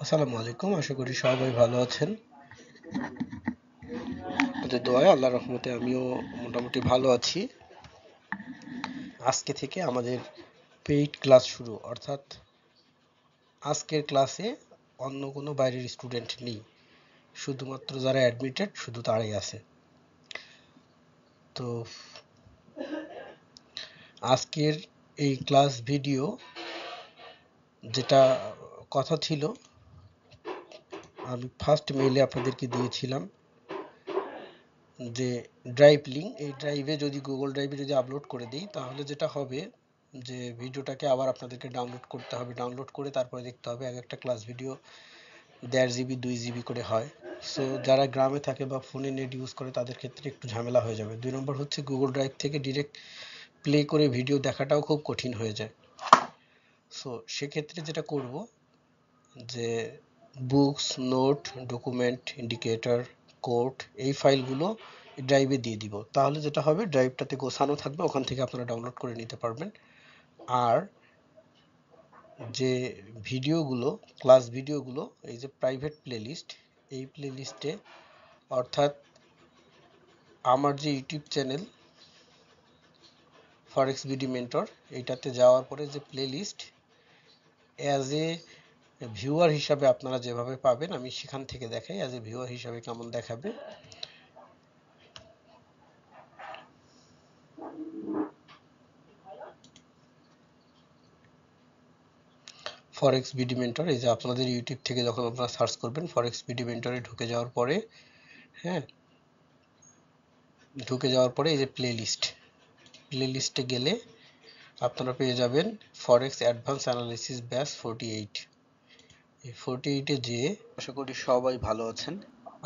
আসসালামু আলাইকুম, আশা করি সবাই ভালো আছেন। আপনাদের দোয়ায় আল্লাহর রহমতে আমিও মোটামুটি ভালো আছি। আজকে থেকে আমাদের পেইড ক্লাস শুরু, অর্থাৎ আজকের ক্লাসে অন্য কোনো বাইরের স্টুডেন্ট নেই, শুধুমাত্র যারা অ্যাডমিটেড শুধু তারাই আছে। তো আজকের এই ক্লাস ভিডিও যেটা কথা ছিল, আমি ফার্স্ট মেইলে আপনাদেরকে দিয়েছিলাম যে ড্রাইভ লিঙ্ক, এই ড্রাইভে যদি গুগল ড্রাইভে যদি আপলোড করে দিই তাহলে যেটা হবে যে ভিডিওটাকে আবার আপনাদেরকে ডাউনলোড করতে হবে, ডাউনলোড করে তারপরে দেখতে হবে। এক একটা ক্লাস ভিডিও 1.5 জিবি 2 জিবি করে হয়। সো যারা গ্রামে থাকে বা ফোনে নেট ইউজ করে তাদের ক্ষেত্রে একটু ঝামেলা হয়ে যাবে। 2 নম্বর হচ্ছে গুগল ড্রাইভ থেকে ডিরেক্ট প্লে করে ভিডিও দেখাটাও খুব কঠিন হয়ে যায়। সো সেক্ষেত্রে যেটা করব যে books, note, document, indicator, code, এই ফাইলগুলো ড্রাইভে দিয়ে দিব। তাহলে যেটা হবে, ড্রাইভটাতে গোছানো থাকবে, ওখান থেকে আপনারা ডাউনলোড করে নিতে পারবেন। আর যে ভিডিওগুলো, ক্লাস ভিডিওগুলো, এই যে প্রাইভেট প্লেলিস্ট, এই প্লেলিস্টে, অর্থাৎ আমার যে ইউটিউব চ্যানেল ফরেক্স বিডি মেন্টর, এইটাতে যাওয়ার পরে যে প্লেলিস্ট, অ্যাজ এ ভিউয়ার হিসাবে আপনারা যেভাবে পাবেন, আমি সেখান থেকে দেখাই অ্যাজ এ ভিউয়ার হিসাবে কেমন দেখাবে। ফরেক্স বিডি মেন্টর, এই যে আপনাদের ইউটিউব থেকে যখন আপনারা সার্চ করবেন ফরেক্স বিডি মেন্টরে ঢুকে যাওয়ার পরে, হ্যাঁ, ঢুকে যাওয়ার পরে এই যে প্লে লিস্টে গেলে আপনারা পেয়ে যাবেন ফরেক্স অ্যাডভান্স অ্যানালিসিস ব্যাচ 48। এই 48-এ যে আশা করি সবাই ভালো আছেন।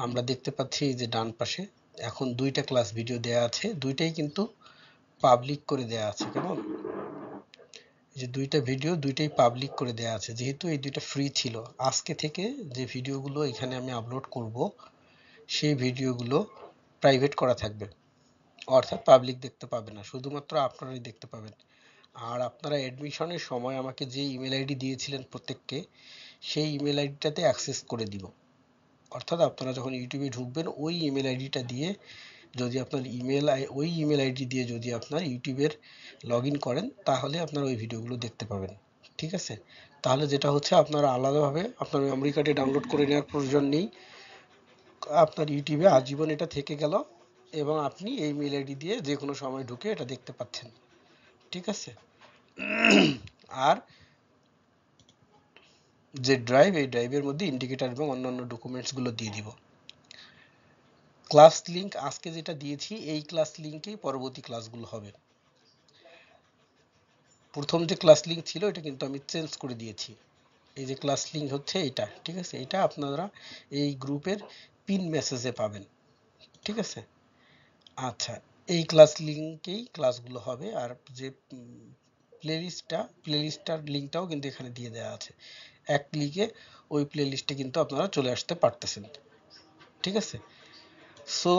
আমরা দেখতে পাচ্ছি এই যে ডান পাশে এখন দুইটা ক্লাস ভিডিও দেয়া আছে, দুইটাই কিন্তু পাবলিক করে দেয়া আছে। কেমন, এই যে দুইটা ভিডিও, দুইটাই পাবলিক করে দেয়া আছে, যেহেতু এই দুইটা ফ্রি ছিল। আজকে থেকে যে ভিডিওগুলো এখানে আমি আপলোড করব, সেই ভিডিওগুলো প্রাইভেট করা থাকবে, অর্থাৎ পাবলিক দেখতে পাবে না, শুধুমাত্র আপনারাই দেখতে পাবেন। আর আপনারা অ্যাডমিশনের সময় আমাকে যে ইমেল আইডি দিয়েছিলেন প্রত্যেককে, সেই ইমেল আইডিটাতে অ্যাক্সেস করে দিব। অর্থাৎ আপনারা যখন ইউটিউবে ঢুকবেন ওই ইমেল আইডিটা দিয়ে যদি আপনার ওই ইমেল আইডি দিয়ে যদি আপনার ইউটিউবের লগ ইন করেন, তাহলে আপনারা ওই ভিডিওগুলো দেখতে পাবেন। ঠিক আছে? তাহলে যেটা হচ্ছে, আপনারা আলাদাভাবে আপনার মেমরি কার্ডে ডাউনলোড করে নেওয়ার প্রয়োজন নেই। আপনার ইউটিউবে আজীবন এটা থেকে গেল এবং আপনি এই মেল আইডি দিয়ে যে কোনো সময় ঢুকে এটা দেখতে পাচ্ছেন। ঠিক আছে? আর যে ড্রাইভ, এই ড্রাইভের মধ্যে ইন্ডিকেটর এবং অন্যান্য ডকুমেন্টসগুলো দিয়ে দিব। ক্লাস লিংক আজকে যেটা দিয়েছি, এই ক্লাস লিংকেই পরবর্তী ক্লাসগুলো হবে। প্রথম যে ক্লাস লিংক ছিল এটা কিন্তু আমি চেঞ্জ করে দিয়েছি। এই যে ক্লাস লিংক হচ্ছে এটা, ঠিক আছে? এটা আপনারা এই গ্রুপের পিন মেসেজে পাবেন। ঠিক আছে? আচ্ছা, এই ক্লাস লিংকেই ক্লাসগুলো হবে। আর যে প্লেলিস্টটার লিংকটাও কিন্তু এখানে দিয়ে দেওয়া আছে। এক ক্লিকে ওই প্লেলিস্টে কিন্তু আপনারা চলে আসতে পারতেছেন। ঠিক আছে? সো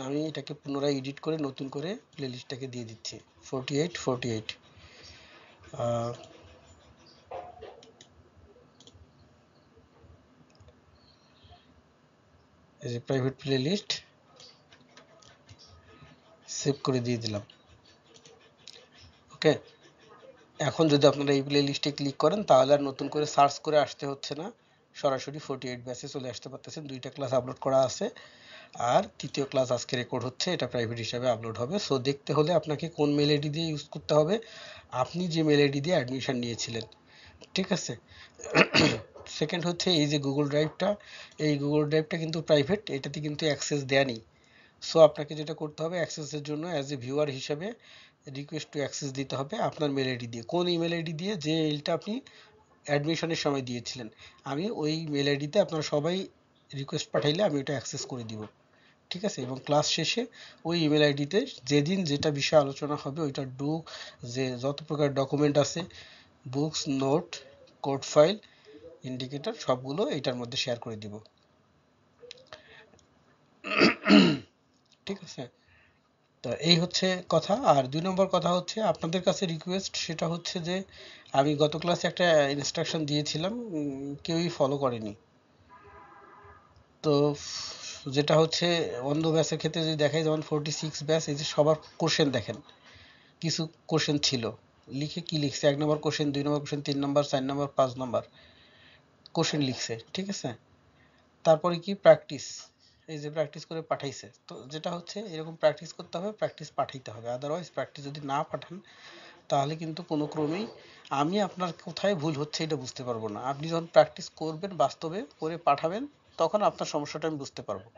আমি এটাকে পুনরায় এডিট করে নতুন করে প্লেলিস্টটাকে দিয়ে দিচ্ছি 48 এই যে প্রাইভেট প্লেলিস্ট সেভ করে দিয়ে দিলাম। ওকে, এখন যদি আপনারা এই প্লে লিস্টে ক্লিক করেন তাহলে আর নতুন করে সার্চ করে আসতে হচ্ছে না, সরাসরি 48 ব্যাচে চলে আসতে পারতেছেন। দুইটা ক্লাস আপলোড করা আছে, আর তৃতীয় ক্লাস আজকে রেকর্ড হচ্ছে, এটা প্রাইভেট হিসাবে আপলোড হবে। সো দেখতে হলে আপনাকে কোন মেল আইডি দিয়ে ইউজ করতে হবে, আপনি যে মেল আইডি দিয়ে অ্যাডমিশন নিয়েছিলেন। ঠিক আছে? সেকেন্ড হচ্ছে এই যে গুগল ড্রাইভটা, এই গুগল ড্রাইভটা কিন্তু প্রাইভেট, এটাতে কিন্তু অ্যাক্সেস দেয়া নেই। সো আপনাকে যেটা করতে হবে, অ্যাক্সেসের জন্য অ্যাজ এ ভিউয়ার হিসাবে রিকোয়েস্ট টু অ্যাক্সেস দিতে হবে আপনার মেল আইডি দিয়ে। কোন ইমেল আইডি দিয়ে, যে মেলটা আপনি অ্যাডমিশনের সময় দিয়েছিলেন, আমি ওই মেল আইডিতে আপনারা সবাই রিকোয়েস্ট পাঠাইলে আমি ওটা অ্যাক্সেস করে দিব। ঠিক আছে? এবং ক্লাস শেষে ওই ইমেল আইডিতে যেদিন যেটা বিষয়ে আলোচনা হবে ওইটা যে যত প্রকার ডকুমেন্ট আছে, books, note, code file, indicator, সবগুলো এটার মধ্যে শেয়ার করে দিব। ঠিক আছে? তো এই হচ্ছে কথা। আর 2 নম্বর কথা হচ্ছে আপনাদের কাছে রিকোয়েস্ট, সেটা হচ্ছে যে আমি গত ক্লাসে একটা ইনস্ট্রাকশন দিয়েছিলাম, কেউই ফলো করেনি। তো যেটা হচ্ছে অন্য ব্যাচের ক্ষেত্রে যদি দেখাই, যেমন 46 ব্যাচ, এই যে সবার কোশ্চেন দেখেন, কিছু কোশ্চেন ছিল, লিখে কি লিখছে, 1 নম্বর কোশ্চেন, 2 নম্বর কোশ্চেন, 3 নম্বর, 4 নম্বর, 5 নম্বর কোশ্চেন লিখছে, ঠিক আছে। তারপরে কি প্র্যাকটিস, এই যে প্র্যাকটিস করে পাঠাইছে। তো যেটা হচ্ছে এরকম প্র্যাকটিস করতে হবে, প্র্যাকটিস পাঠাইতে হবে, আদারওয়াইজ প্র্যাকটিস যদি না পাঠান তাহলে কিন্তু কোনো ক্রমেই আমি আপনার কোথায় ভুল হচ্ছে এটা বুঝতে পারবো না। আপনি যখন প্র্যাকটিস করবেন, বাস্তবে করে পাঠাবেন, তখন আপনার সমস্যাটা আমি বুঝতে পারবো।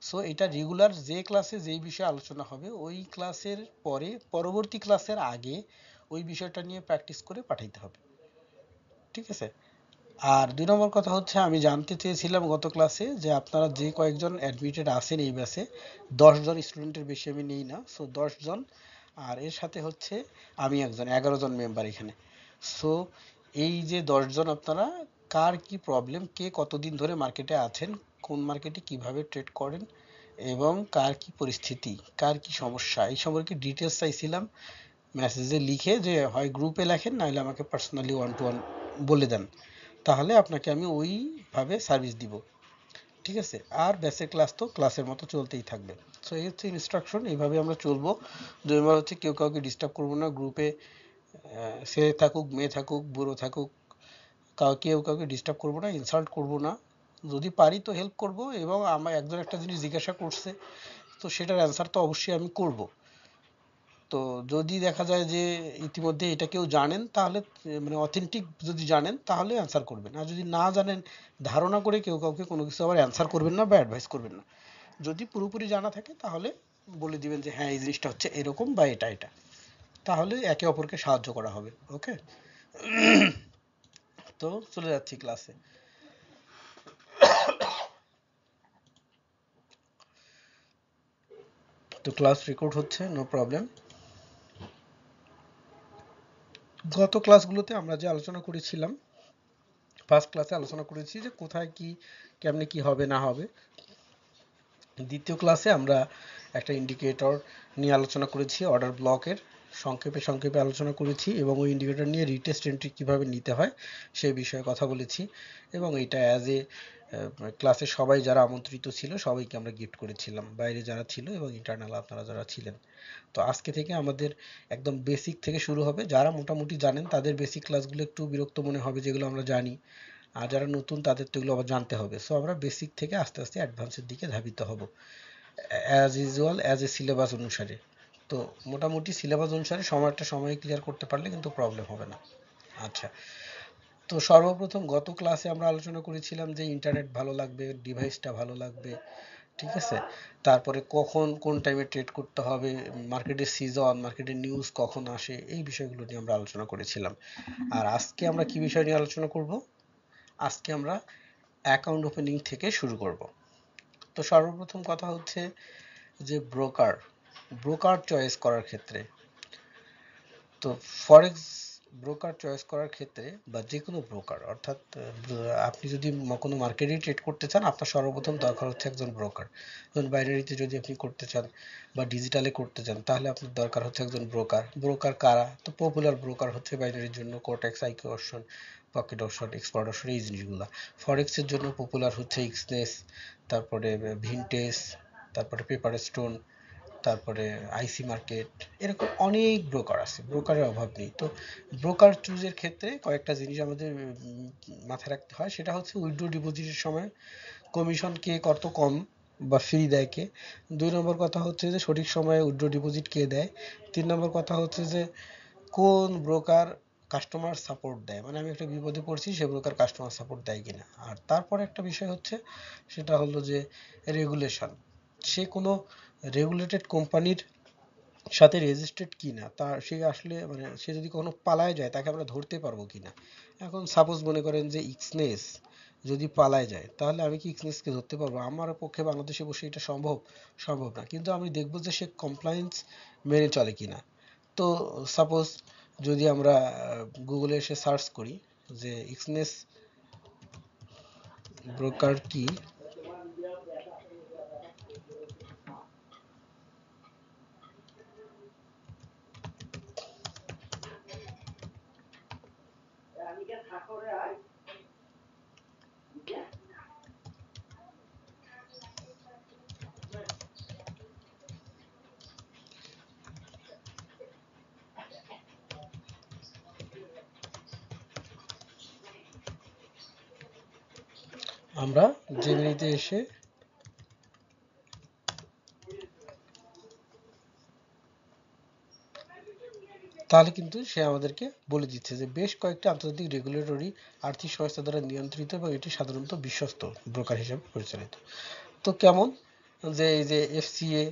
সো এটা রেগুলার যে ক্লাসে যেই বিষয়ে আলোচনা হবে, ওই ক্লাসের পরে পরবর্তী ক্লাসের আগে ওই বিষয়টা নিয়ে প্র্যাকটিস করে পাঠাইতে হবে, ঠিক আছে। আর 2 নম্বর কথা হচ্ছে, আমি জানতে চেয়েছিলাম গত ক্লাসে যে আপনারা যে কয়েকজন অ্যাডমিটেড আছেন এই ব্যাচে, 10 জন স্টুডেন্টের বেশি আমি নেই না, সো 10 জন। আর এর সাথে হচ্ছে আমি একজন, 11 জন মেম্বার এখানে। সো এই যে 10 জন, আপনারা কার কি প্রবলেম, কে কতদিন ধরে মার্কেটে আছেন, কোন মার্কেটে কিভাবে ট্রেড করেন, এবং কার কি পরিস্থিতি, কার কি সমস্যা, এই সম্পর্কে ডিটেলস চাইছিলাম মেসেজে লিখে, যে হয় গ্রুপে লেখেন, নাহলে আমাকে পার্সোনালি 1 to 1 বলে দেন, তাহলে আপনাকে আমি ওইভাবে সার্ভিস দিব, ঠিক আছে। আর বেসিক ক্লাস তো ক্লাসের মতো চলতেই থাকবে। সো এই হচ্ছে ইনস্ট্রাকশন, এইভাবে আমরা চলবো। 2 নম্বর হচ্ছে কেউ কাউকে ডিস্টার্ব করবো না গ্রুপে, ছেলে থাকুক, মেয়ে থাকুক, বুড়ো থাকুক, কেউ কাউকে ডিস্টার্ব করবো না, ইনসাল্ট করবো না। যদি পারি তো হেল্প করব, এবং আমার একজন একটা জিনিস জিজ্ঞাসা করছে, তো সেটার অ্যান্সার তো অবশ্যই আমি করব। তো যদি দেখা যায় যে ইতিমধ্যে এটা কেউ জানেন, তাহলে মানে অথেন্টিক যদি জানেন তাহলে অ্যান্সার করবেন, আর যদি না জানেন, ধারণা করে কেউ কাউকে কোনো কিছু আবার অ্যান্সার করবেন না বা অ্যাডভাইস করবেন না। যদি পুরোপুরি জানা থাকে তাহলে বলে দিবেন যে হ্যাঁ এই জিনিসটা হচ্ছে এরকম বা এটা এটা, তাহলে একে অপরকে সাহায্য করা হবে। ওকে, তো চলে যাচ্ছি ক্লাসে। তো ক্লাস রেকর্ড হচ্ছে, নো প্রবলেম। গত ক্লাসগুলোতে আমরা যে আলোচনা করেছিলাম, ফার্স্ট ক্লাসে আলোচনা করেছি যে কোথায় কি, কেমনে কি হবে না হবে। দ্বিতীয় ক্লাসে আমরা একটা ইন্ডিকেটর নিয়ে আলোচনা করেছি, অর্ডার ব্লকের সংক্ষেপে সংক্ষেপে আলোচনা করেছি, এবং ওই ইন্ডিকেটর নিয়ে রিটেস্ট এন্ট্রি কীভাবে নিতে হয় সেই বিষয়ে কথা বলেছি। এবং এটা অ্যাজ এ ক্লাসে সবাই যারা আমন্ত্রিত ছিল সবাইকে আমরা গিফট করেছিলাম, বাইরে যারা ছিল এবং ইন্টারনাল আপনারা যারা ছিলেন। তো আজকে থেকে আমাদের একদম বেসিক থেকে শুরু হবে। যারা মোটামুটি জানেন তাদের বেসিক ক্লাসগুলো একটু বিরক্ত মনে হবে, যেগুলো আমরা জানি, আর যারা নতুন তাদের তো এগুলো আবার জানতে হবে। সো আমরা বেসিক থেকে আস্তে আস্তে অ্যাডভান্সের দিকে ধাবিত হব, as usual, as a syllabus অনুসারে। তো মোটামুটি সিলেবাস অনুসারে সময় ক্লিয়ার করতে পারলে কিন্তু প্রবলেম হবে না। আচ্ছা, তো সর্বপ্রথম গত ক্লাসে আমরা আলোচনা করেছিলাম যে ইন্টারনেট ভালো লাগবে, ডিভাইসটা ভালো লাগবে, ঠিক আছে। তারপরে কখন কোন টাইমে ট্রেড করতে হবে, মার্কেটের সিজন, মার্কেটের নিউজ কখন আসে, এই বিষয়গুলো নিয়ে আমরা আলোচনা করেছিলাম। আর আজকে আমরা কি বিষয় নিয়ে আলোচনা করব? আজকে আমরা অ্যাকাউন্ট ওপেনিং থেকে শুরু করব। তো সর্বপ্রথম কথা হচ্ছে যে ব্রোকার চয়েস করার ক্ষেত্রে, তো ফরেক্স ব্রোকার চয়েস করার ক্ষেত্রে, বা যে কোনো ব্রোকার, অর্থাৎ আপনি যদি কোনো মার্কেটে ট্রেড করতে চান, আপনার সর্বপ্রথম দরকার হচ্ছে একজন ব্রোকার। যেমন বাইনারিতে যদি আপনি করতে চান বা ডিজিটালে করতে চান, তাহলে আপনার দরকার হচ্ছে একজন ব্রোকার। ব্রোকার কারা? তো পপুলার ব্রোকার হচ্ছে বাইনারির জন্য Quotex, IQ option, pocket option, expert option, এই জিনিসগুলো। ফরেক্সের জন্য পপুলার হচ্ছে এক্সনেস, তারপরে ভিনটেজ, তারপরে পেপার স্টোন, তারপরে আইসি মার্কেট, এরকম অনেক ব্রোকার আছে, ব্রোকারের অভাব নেই। তো ব্রোকার চুজের ক্ষেত্রে কয়েকটা জিনিস আমাদের মাথায় রাখতে হয়, সেটা হচ্ছে উইথড্র ডিপোজিটের সময় কমিশন কে কত কম বা ফ্রি দেয় কে। 2 নম্বর কথা হচ্ছে যে সঠিক সময়ে উইথড্র ডিপোজিট কে দেয়। 3 নম্বর কথা হচ্ছে যে কোন ব্রোকার কাস্টমার সাপোর্ট দেয়, মানে আমি একটা বিপদে পড়ছি, সে ব্রোকার কাস্টমার সাপোর্ট দেয় কিনা। আর তারপর একটা বিষয় হচ্ছে, সেটা হলো যে রেগুলেশন, সে কোনো রেগুলেটেড কোম্পানির সাথে রেজিস্ট্রেড কিনা, তার সে আসলে মানে সে যদি কখনো পালায় যায় তাকে আমরা ধরতে পারবো কিনা। এখন সাপোজ মনে করেন যে ইক্সনেস যদি পালায় যায়, তাহলে আমি কি ইক্সনেসকে ধরতে পারবো? আমার পক্ষে বাংলাদেশে বসে এটা সম্ভব না, কিন্তু আমি দেখবো যে সে কমপ্লায়েন্স মেনে চলে কিনা। তো সাপোজ যদি আমরা গুগলে এসে সার্চ করি যে ইক্সনেস ব্রোকার কি, আমরা জেমিনিতে এসে তাহলে কিন্তু সে আমাদেরকে বলে দিচ্ছে যে বেশ কয়েকটি আন্তর্জাতিক রেগুলেটরি আর্থিক সংস্থা দ্বারা নিয়ন্ত্রিত এবং এটি সাধারণত বিশ্বস্ত ব্রোকার হিসেবে পরিচালিত। তো কেমন যে এই যে এফসিএ,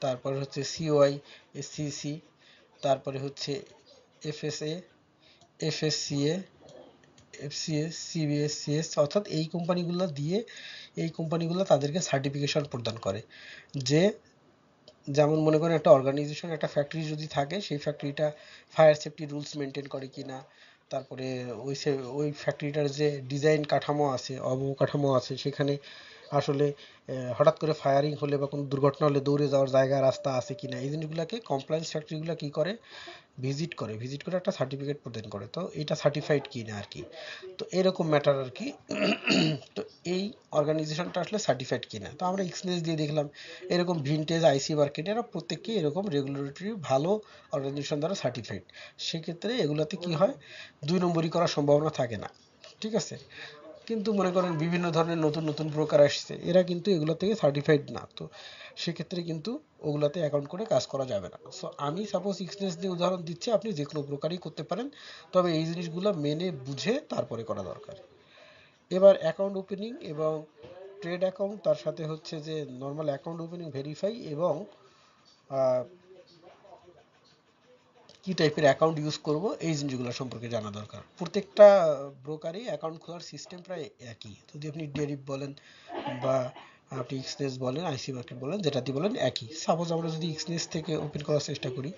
তারপরে হচ্ছে সিওআই, এসসিসি, তারপরে হচ্ছে এফএসএ, এফএসসিএ, এফসিএ, সিবিএসসিএস, অর্থাৎ এই কোম্পানিগুলো তাদেরকে সার্টিফিকেশন প্রদান করে যে, যেমন মনে করেন একটা অর্গানাইজেশন, একটা ফ্যাক্টরি যদি থাকে, সেই ফ্যাক্টরিটা ফায়ার সেফটি রুলস মেনটেন করে কিনা, তারপরে ওই ফ্যাক্টরিটার যে ডিজাইন কাঠামো আছে, অবকাঠামো আছে, সেখানে আসলে হঠাৎ করে ফায়ারিং হলে বা কোনো দুর্ঘটনা হলে দৌড়ে যাওয়ার জায়গা রাস্তা আছে কিনা, এই জিনিসগুলোকে কমপ্লায়েন্স ফ্যাক্টরিগুলো কি করে, ভিজিট করে একটা সার্টিফিকেট প্রদান করে। তো এটা সার্টিফাইড কিনা আর কি, তো এরকম ম্যাটার আর কি। তো এই অর্গানাইজেশনটা আসলে সার্টিফাইড কিনা, তো আমরা এক্সনেস দিয়ে দেখলাম এরকম ভিনটেজ, আইসি মার্কেট, এরা প্রত্যেককে এরকম রেগুলেটরি ভালো অর্গানাইজেশন দ্বারা সার্টিফাইড। সেক্ষেত্রে এগুলোতে কি হয়, 2 নম্বরই করার সম্ভাবনা থাকে না, ঠিক আছে। কিন্তু মনে করেন বিভিন্ন ধরনের নতুন নতুন ব্রোকার আসছে, এরা কিন্তু এগুলো থেকে সার্টিফাইড না, তো সেক্ষেত্রে কিন্তু ওগুলাতে অ্যাকাউন্ট করে কাজ করা যাবে না। সো আমি সাপোজ এক্সনেস দিয়ে উদাহরণ দিচ্ছি, আপনি যে কোনো ব্রোকারই করতে পারেন, তবে এই জিনিসগুলো মেনে বুঝে তারপরে করা দরকার। এবার অ্যাকাউন্ট ওপেনিং এবং ট্রেড অ্যাকাউন্ট, তার সাথে হচ্ছে যে নর্মাল অ্যাকাউন্ট ওপেনিং ভেরিফাই এবং কি টাইপের অ্যাকাউন্ট ইউজ করব, এই জিনিসগুলো সম্পর্কে জানা দরকার। প্রত্যেকটা ব্রোকারই অ্যাকাউন্ট খোলার সিস্টেম প্রায় একই, যদি আপনি ডেরিভ বলেন বা আপনি এক্সনেস বলেন, আইসি মার্কেট বলেন, যেটাতে বলেন একই। সাপোজ আমরা যদি এক্সনেস থেকে ওপেন করার চেষ্টা করি,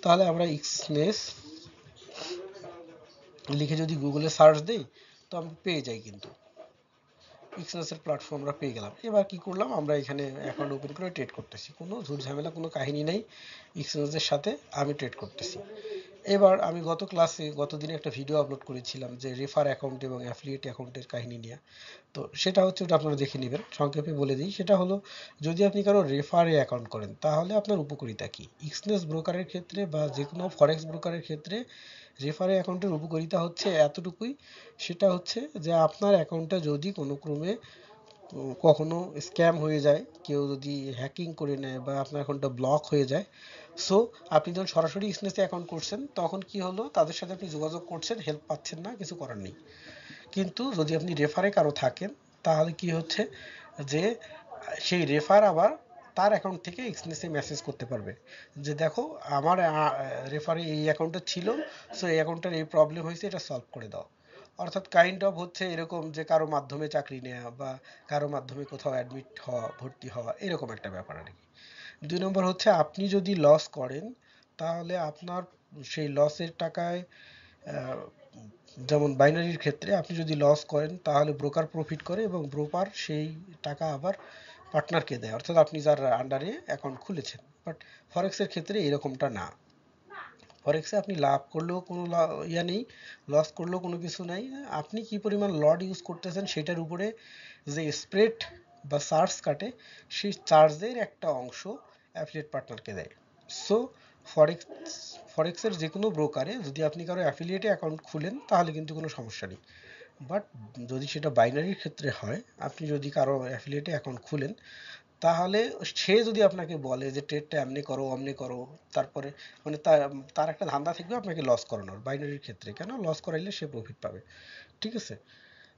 তাহলে আমরা এক্সনেস লিখে যদি গুগলে সার্চ দিই, তো আমি পেয়ে যাই, কিন্তু এক্সনেসের প্ল্যাটফর্ম আমরা পেয়ে গেলাম। এবার কি করলাম, আমরা এখানে অ্যাকাউন্ট ওপেন করে ট্রেড করতেছি, কোনো ঝুট ঝামেলা, কোনো কাহিনী নেই, এক্সনেসের সাথে আমি ট্রেড করতেছি। এবার আমি গত দিনে একটা ভিডিও আপলোড করেছিলাম যে রেফার অ্যাকাউন্ট এবং অ্যাফিলিয়েট অ্যাকাউন্টের কাহিনী নিয়ে। তো সেটা হচ্ছে, ওটা আপনারা দেখে নেবেন, সংক্ষেপে বলে দিই। সেটা হলো, যদি আপনি কারো রেফারে অ্যাকাউন্ট করেন, তাহলে আপনার উপকারিতা কি। এক্সনেস ব্রোকারের ক্ষেত্রে বা যে কোনো ফরেক্স ব্রোকারের ক্ষেত্রে রেফারে অ্যাকাউন্টের উপকারিতা হচ্ছে এতটুকুই, সেটা হচ্ছে যে আপনার অ্যাকাউন্টটা যদি কোনো ক্রমে কখনো স্ক্যাম হয়ে যায়, কেউ যদি হ্যাকিং করে নেয় বা আপনার অ্যাকাউন্টটা ব্লক হয়ে যায়, সো আপনি যখন সরাসরি এক্সনেসে অ্যাকাউন্ট করছেন, তখন কি হলো, তাদের সাথে আপনি যোগাযোগ করছেন, হেল্প পাচ্ছেন না, কিছু করার নেই। কিন্তু যদি আপনি রেফারে কারো থাকেন, তাহলে কি হচ্ছে যে সেই রেফার আবার তার অ্যাকাউন্ট থেকে এক্সনেসে মেসেজ করতে পারবে যে দেখো, আমার রেফারে এই অ্যাকাউন্টটা ছিল, সো এই অ্যাকাউন্টটার এই প্রবলেম হয়েছে, এটা সলভ করে দাও। অর্থাৎ কাইন্ড অফ হচ্ছে এরকম যে কারো মাধ্যমে চাকরি নেওয়া বা কারো মাধ্যমে কোথাও অ্যাডমিট হওয়া, ভর্তি হওয়া, এরকম একটা ব্যাপার আর কি। 2 নম্বর হচ্ছে, আপনি যদি লস করেন, তাহলে আপনার সেই লসের টাকায়, যেমন বাইনারির ক্ষেত্রে আপনি যদি লস করেন, তাহলে ব্রোকার প্রফিট করে এবং ব্রোকার সেই টাকা আবার পার্টনারকে দেয়, অর্থাৎ আপনি যার আন্ডারে অ্যাকাউন্ট খুলেছেন। বাট ফরেক্সের ক্ষেত্রে এরকমটা না। ফরেক্সে আপনি লাভ করলেও কোনো ইয়া নেই, লস করলেও কোনো কিছু নাই। আপনি কি পরিমাণ লট ইউজ করতেছেন সেটার উপরে যে স্প্রেড বা চার্জ কাটে, সেই চার্জের একটা অংশ অ্যাফিলিয়েট পার্টনারকে দেয়। সো ফরেক্স ফরেক্সের যে কোনো ব্রোকারে যদি আপনি কারো অ্যাফিলিয়েটে অ্যাকাউন্ট খুলেন, তাহলে কিন্তু কোনো সমস্যা নেই। বাট যদি সেটা বাইনারির ক্ষেত্রে হয়, আপনি যদি কারো অ্যাফিলিয়েটে অ্যাকাউন্ট খুলেন, তাহলে সে যদি আপনাকে বলে যে ট্রেডটা এমনি করো অমনি করো, তারপরে মানে তার তার একটা ধান্দা থাকবে আপনাকে লস করানোর। বাইনারির ক্ষেত্রে কেন লস করাইলে সে প্রফিট পাবে, ঠিক আছে।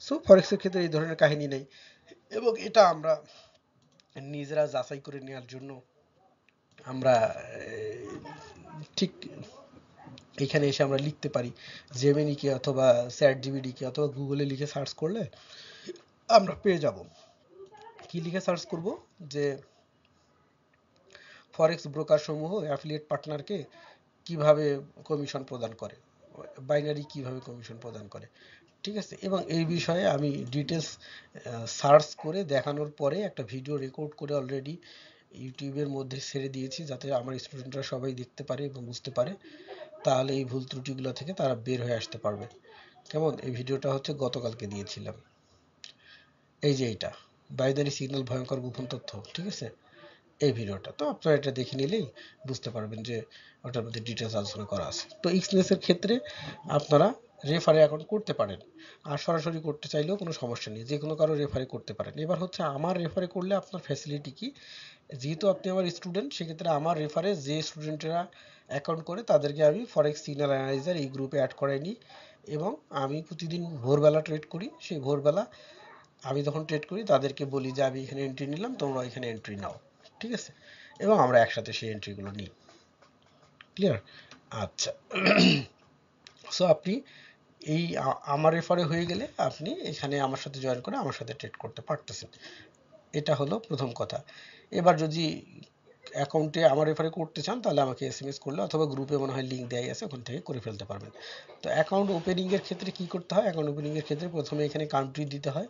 সো ফরেক্সের ক্ষেত্রে এই ধরনের কাহিনী নেই, এবং এটা আমরা নিজেরা যাচাই করে নেওয়ার জন্য আমরা ঠিক এখানে এসে আমরা লিখতে পারি, জেমিনিকে অথবা চ্যাট জিপিটিকে অথবা গুগলে লিখে সার্চ করলে আমরা পেয়ে যাব। কি লিখে সার্চ করব, যে ফরেক্স ব্রোকার সমূহ অ্যাফিলিয়েট পার্টনারকে কিভাবে কমিশন প্রদান করে, বাইনারি কিভাবে কমিশন প্রদান করে, ঠিক আছে। এবং এই বিষয়ে আমি ডিটেলস সার্চ করে দেখানোর পরে একটা ভিডিও রেকর্ড করে অলরেডি ইউটিউবের মধ্যে ছেড়ে দিয়েছি, যাতে আমার স্টুডেন্টরা সবাই দেখতে পারে এবং বুঝতে পারে, তাহলে এই ভুল ত্রুটিগুলো থেকে তারা বের হয়ে আসতে পারবে। কেমন? এই ভিডিওটা হচ্ছে গতকালকে দিয়েছিলাম। এই যে এইটা, বাইনারি সিগন্যাল ভয়ঙ্কর গোপন তথ্য, ঠিক আছে? এই ভিডিওটা তো আপনারা এটা দেখে নিলেই বুঝতে পারবেন যে ওটার মধ্যে ডিটেলস আলোচনা করা আছে। তো এক্সনেসের ক্ষেত্রে আপনারা রেফারে অ্যাকাউন্ট করতে পারেন, আর সরাসরি করতে চাইলেও কোনো সমস্যা নেই, যে কোনো কারো রেফারে করতে পারেন। এবার হচ্ছে আমার রেফারে করলে আপনার ফ্যাসিলিটি কি, যেহেতু আপনি আমার স্টুডেন্ট, সেক্ষেত্রে আমার রেফারে যে স্টুডেন্টরা অ্যাকাউন্ট করে তাদেরকে আমি ফরেক্স সিগন্যাল অ্যানালাইজার এই গ্রুপে অ্যাড করাই নিই, এবং আমি প্রতিদিন ভোরবেলা ট্রেড করি। সেই ভোরবেলা আমি যখন ট্রেড করি তাদেরকে বলি যে আমি এখানে এন্ট্রি নিলাম, তোমরা এখানে এন্ট্রি নাও, ঠিক আছে? এবং আমরা একসাথে সেই এন্ট্রিগুলো নিই। ক্লিয়ার? আচ্ছা। সো আপনি এই আমার রেফারে হয়ে গেলে আপনি এখানে আমার সাথে জয়েন করে আমার সাথে ট্রেড করতে পারতেছেন। এটা হলো প্রথম কথা। এবার যদি অ্যাকাউন্টে আমার রেফারে করতে চান তাহলে আমাকে এসএমএস করলে, অথবা গ্রুপে মনে হয় লিঙ্ক দেওয়াই আছে, ওখান থেকে করে ফেলতে পারবেন। তো অ্যাকাউন্ট ওপেনিং এর ক্ষেত্রে কি করতে হয়? অ্যাকাউন্ট ওপেনিং এর ক্ষেত্রে প্রথমে এখানে কান্ট্রি দিতে হয়।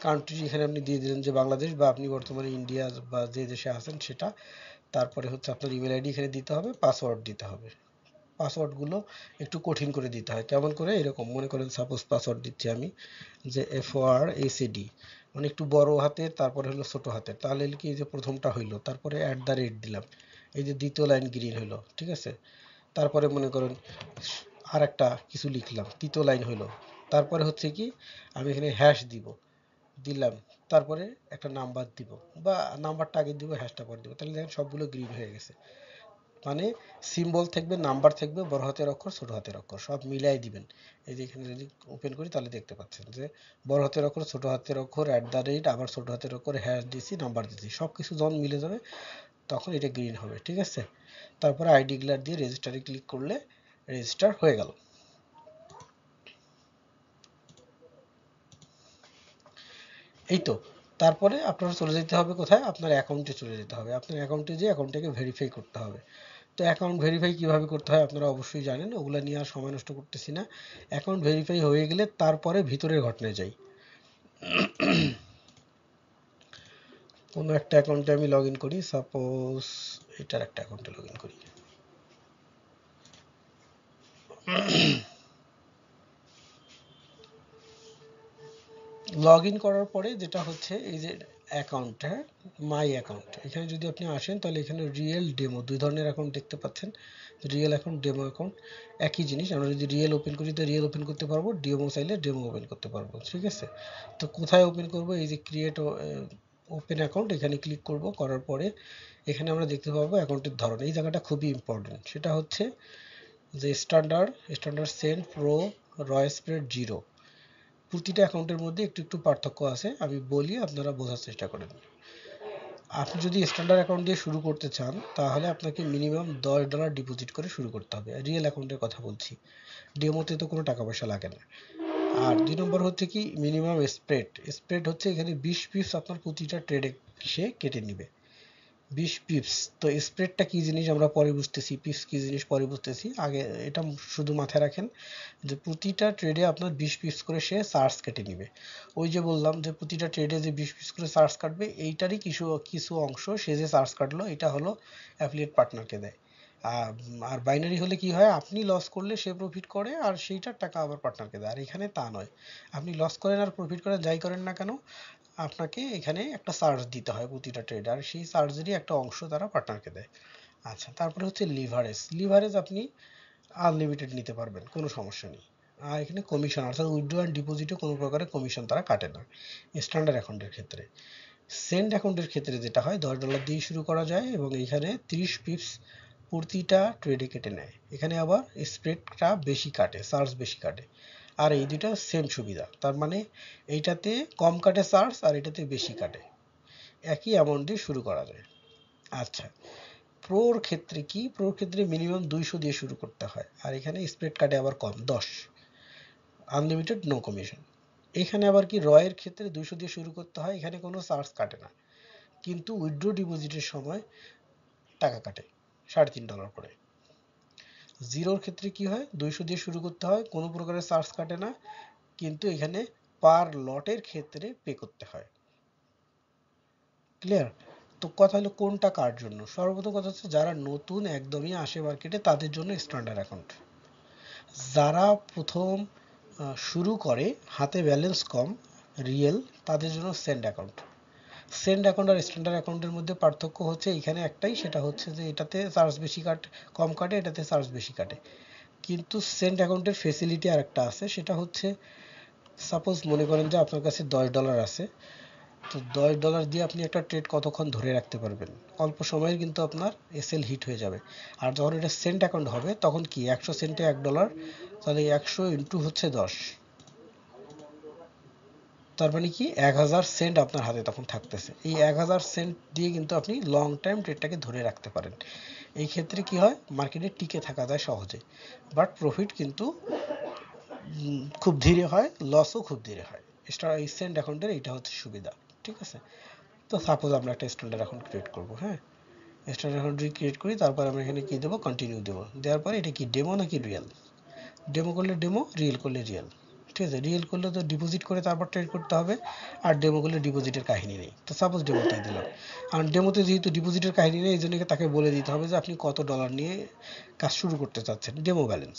কান্ট্রি এখানে আপনি দিয়ে দিলেন যে বাংলাদেশ, বা আপনি বর্তমানে ইন্ডিয়া বা যে দেশে আছেন সেটা। তারপরে হচ্ছে আপনার ইমেল আইডি এখানে দিতে হবে, পাসওয়ার্ড দিতে হবে। পাসওয়ার্ডগুলো একটু কঠিন করে দিতে হয়। কেমন করে? এরকম মনে করেন, সাপোজ পাসওয়ার্ড দিচ্ছি আমি যে FORACD, মানে একটু বড় হাতের, তারপরে হলো ছোট হাতের, তাহলে কি যে প্রথমটা হইলো, তারপরে @ দিলাম, এই যে দ্বিতীয় লাইন গ্রিন হইলো, ঠিক আছে? তারপরে মনে করেন আর একটা কিছু লিখলাম, তৃতীয় লাইন হইলো। তারপরে হচ্ছে কি, আমি এখানে হ্যাশ দিব, দিলাম, তারপরে একটা নাম্বার দিব, বা নাম্বারটা আগে দিব, হ্যাশটা পরে দিব, তাহলে দেখেন সবগুলো গ্রিন হয়ে গেছে। মানে সিম্বল থাকবে, নাম্বার থাকবে, বড় হাতের অক্ষর, ছোট হাতের অক্ষর, সব মিলাই দিবেন। এই যে এখানে যদি ওপেন করি তাহলে দেখতে পাচ্ছেন যে বড় হাতের অক্ষর, ছোট হাতের অক্ষর, @ আবার ছোট হাতের অক্ষর, হ্যাশ দিছি, নাম্বার দিছি, সব কিছু যখন মিলে যাবে তখন এটা গ্রিন হবে, ঠিক আছে? তারপরে আইডি ডিক্লেয়ার দিয়ে রেজিস্টারে ক্লিক করলে রেজিস্টার হয়ে গেল। এই তো। তারপরে আপনার চলে যেতে হবে কোথায়? আপনার অ্যাকাউন্টে চলে যেতে হবে। আপনার অ্যাকাউন্টে যেয়ে অ্যাকাউন্টটাকে ভেরিফাই করতে হবে। তো অ্যাকাউন্ট ভেরিফাই কিভাবে করতে হয় আপনারা অবশ্যই জানেন, ওগুলো নিয়ে আর সময় নষ্ট করতেছি না। অ্যাকাউন্ট ভেরিফাই হয়ে গেলে তারপরে ভিতরের ঘটনায় যাই। কোনো একটা অ্যাকাউন্টে আমি লগ ইন করি, সাপোজ এটার একটা অ্যাকাউন্টে লগ ইন করি। লগ ইন করার পরে যেটা হচ্ছে, এই যে অ্যাকাউন্টটা, মাই অ্যাকাউন্ট, এখানে যদি আপনি আসেন তাহলে এখানে রিয়েল ডেমো, দুই ধরনের অ্যাকাউন্ট দেখতে পাচ্ছেন। রিয়েল অ্যাকাউন্ট, ডেমো অ্যাকাউন্ট, একই জিনিস। আমরা যদি রিয়েল ওপেন করি তো রিয়েল ওপেন করতে পারবো, ডেমো চাইলে ডেমো ওপেন করতে পারবো, ঠিক আছে? তো কোথায় ওপেন করব? এই যে ক্রিয়েট ওপেন অ্যাকাউন্ট, এখানে ক্লিক করব। করার পরে এখানে আমরা দেখতে পাবো অ্যাকাউন্টের ধরন। এই জায়গাটা খুবই ইম্পর্টেন্ট, সেটা হচ্ছে যে স্ট্যান্ডার্ড, সেন্ট, প্রো, রয় স্প্রেড, জিরো। প্রতিটা অ্যাকাউন্টের মধ্যে একটু একটু পার্থক্য আছে, আমি বলি, আপনারা বোঝার চেষ্টা করেন। আপনি যদি স্ট্যান্ডার্ড অ্যাকাউন্ট দিয়ে শুরু করতে চান তাহলে আপনাকে মিনিমাম $10 ডিপোজিট করে শুরু করতে হবে, রিয়েল অ্যাকাউন্টের কথা বলছি। ডেমোতে তো কোনো টাকা পয়সা লাগে না। আর 2 নম্বর হচ্ছে কি, মিনিমাম স্প্রেড। স্প্রেড হচ্ছে এখানে 20 পিপস আপনার প্রতিটা ট্রেডে সে কেটে নিবে, 20 পিপস। তো স্প্রেডটা কি জিনিস আমরা পরে বুঝতেছি, পিপস কি জিনিস পরে বুঝতেছি, আগে এটা শুধু মাথায় রাখেন যে প্রতিটা ট্রেডে আপনার 20 পিপস করে সে চার্জ কেটে নিবে। ওই যে বললাম যে প্রতিটা ট্রেডে যে 20 পিপস করে চার্জ কাটবে, এইটারই কিছু কিছু অংশ সে যে চার্জ কাটলো এটা হলো অ্যাফিলিয়েট পার্টনারকে দেয়। আর বাইনারি হলে কি হয়, আপনি লস করলে সে প্রফিট করে, আর সেইটার টাকা আবার পার্টনারকে দেয়। আর এখানে তা নয়, আপনি লস করেন আর প্রফিট করেন, যাই করেন না কেন, আপনাকে এখানে একটা চার্জ দিতে হয় প্রতিটা ট্রেড, আর সেই চার্জেরই একটা অংশ তারা পার্টনারকে দেয়। আচ্ছা, তারপরে হচ্ছে লিভারেজ। লিভারেজ আপনি আনলিমিটেড নিতে পারবেন, কোনো সমস্যা নেই। আর এখানে কমিশন, অর্থাৎ উইথড্র অ্যান্ড ডিপোজিটে কোনো প্রকারের কমিশন তারা কাটে না স্ট্যান্ডার্ড অ্যাকাউন্টের ক্ষেত্রে। সেন্ড অ্যাকাউন্টের ক্ষেত্রে যেটা হয়, $10 দিয়ে শুরু করা যায়, এবং এইখানে 30 পিপস প্রতিটা ট্রেডে কেটে নেয়। এখানে আবার স্প্রেডটা বেশি কাটে, চার্জ বেশি কাটে। আর এই দুইটা সেম সুবিধা, তার মানে এইটাতে কম কাটে চার্জ, আর এটাতে বেশি কাটে। একই অ্যামাউন্ট দিয়ে শুরু করা যায়। আচ্ছা, প্রোর ক্ষেত্রে কি? প্রোর ক্ষেত্রে মিনিমাম 200 দিয়ে শুরু করতে হয়, আর এখানে স্প্রেড কাটে আবার কম, 10, আনলিমিটেড, নো কমিশন। এখানে আবার কি, রয়ের ক্ষেত্রে 200 দিয়ে শুরু করতে হয়, এখানে কোনো চার্জ কাটে না, কিন্তু উইথড্র ডিপোজিটের সময় টাকা কাটে, $3.5 করে। জিরোর ক্ষেত্রে কি হয়, 200 দিয়ে শুরু করতে হয়, কোনো প্রকারের চার্জ কাটে না, কিন্তু এখানে পার লটের ক্ষেত্রে পে করতে হয়। ক্লিয়ার? তো কথা হলো কোনটা কার জন্য? সর্বপ্রথম কথা হচ্ছে যারা নতুন একদমই আসে মার্কেটে তাদের জন্য স্ট্যান্ডার্ড অ্যাকাউন্ট। যারা প্রথম শুরু করে, হাতে ব্যালেন্স কম, রিয়েল, তাদের জন্য সেন্ড অ্যাকাউন্ট। সেন্ড অ্যাকাউন্ট আর স্ট্যান্ডার্ড অ্যাকাউন্টের মধ্যে পার্থক্য হচ্ছে এখানে একটাই, সেটা হচ্ছে যে এটাতে চার্জ বেশি কম কাটে, এটাতে চার্জ বেশি কাটে। কিন্তু সেন্ড অ্যাকাউন্টের ফেসিলিটি আর একটা আছে, সেটা হচ্ছে সাপোজ মনে করেন যে আপনার কাছে $10 আছে, তো $10 দিয়ে আপনি একটা ট্রেড কতক্ষণ ধরে রাখতে পারবেন? অল্প সময়ে কিন্তু আপনার এসএল হিট হয়ে যাবে। আর যখন এটা সেন্ট অ্যাকাউন্ট হবে তখন কি 100 সেন্টে $1, তাহলে 100 ইন্টু হচ্ছে 10, তার মানে কি 1000 সেন্ট আপনার হাতে তখন থাকতেছে। এই 1000 সেন্ট দিয়ে কিন্তু আপনি লং টাইম ট্রেডটাকে ধরে রাখতে পারেন। এই ক্ষেত্রে কি হয়, মার্কেটে টিকে থাকা যায় সহজে, বাট প্রফিট কিন্তু খুব ধীরে হয়, লসও খুব ধীরে হয়। এই সেন্ট অ্যাকাউন্টের এইটা হচ্ছে সুবিধা। ঠিক আছে, তো সাপোজ আমরা একটা স্ট্যান্ডার্ড অ্যাকাউন্ট ক্রিয়েট করব। হ্যাঁ, স্ট্যান্ডার্ড অ্যাকাউন্ট যদি ক্রিয়েট করি, তারপর আমরা এখানে কি দেবো, কন্টিনিউ দেবো। দেওয়ার পরে এটা কি ডেমো নাকি রিয়েল? ডেমো করলে ডেমো, রিয়েল করলে রিয়েল। ঠিক আছে, রিয়েল করলে তো ডিপোজিট করে তারপর ট্রেড করতে হবে, আর ডেমো করলে ডিপোজিটের কাহিনী নেই। তো সাপোজ ডেমোতেই দিলাম, আর ডেমোতে যেহেতু ডিপোজিটের কাহিনী নেই, এই জন্য তাকে বলে দিতে হবে যে আপনি কত ডলার নিয়ে কাজ শুরু করতে চাচ্ছেন, ডেমো ব্যালেন্স।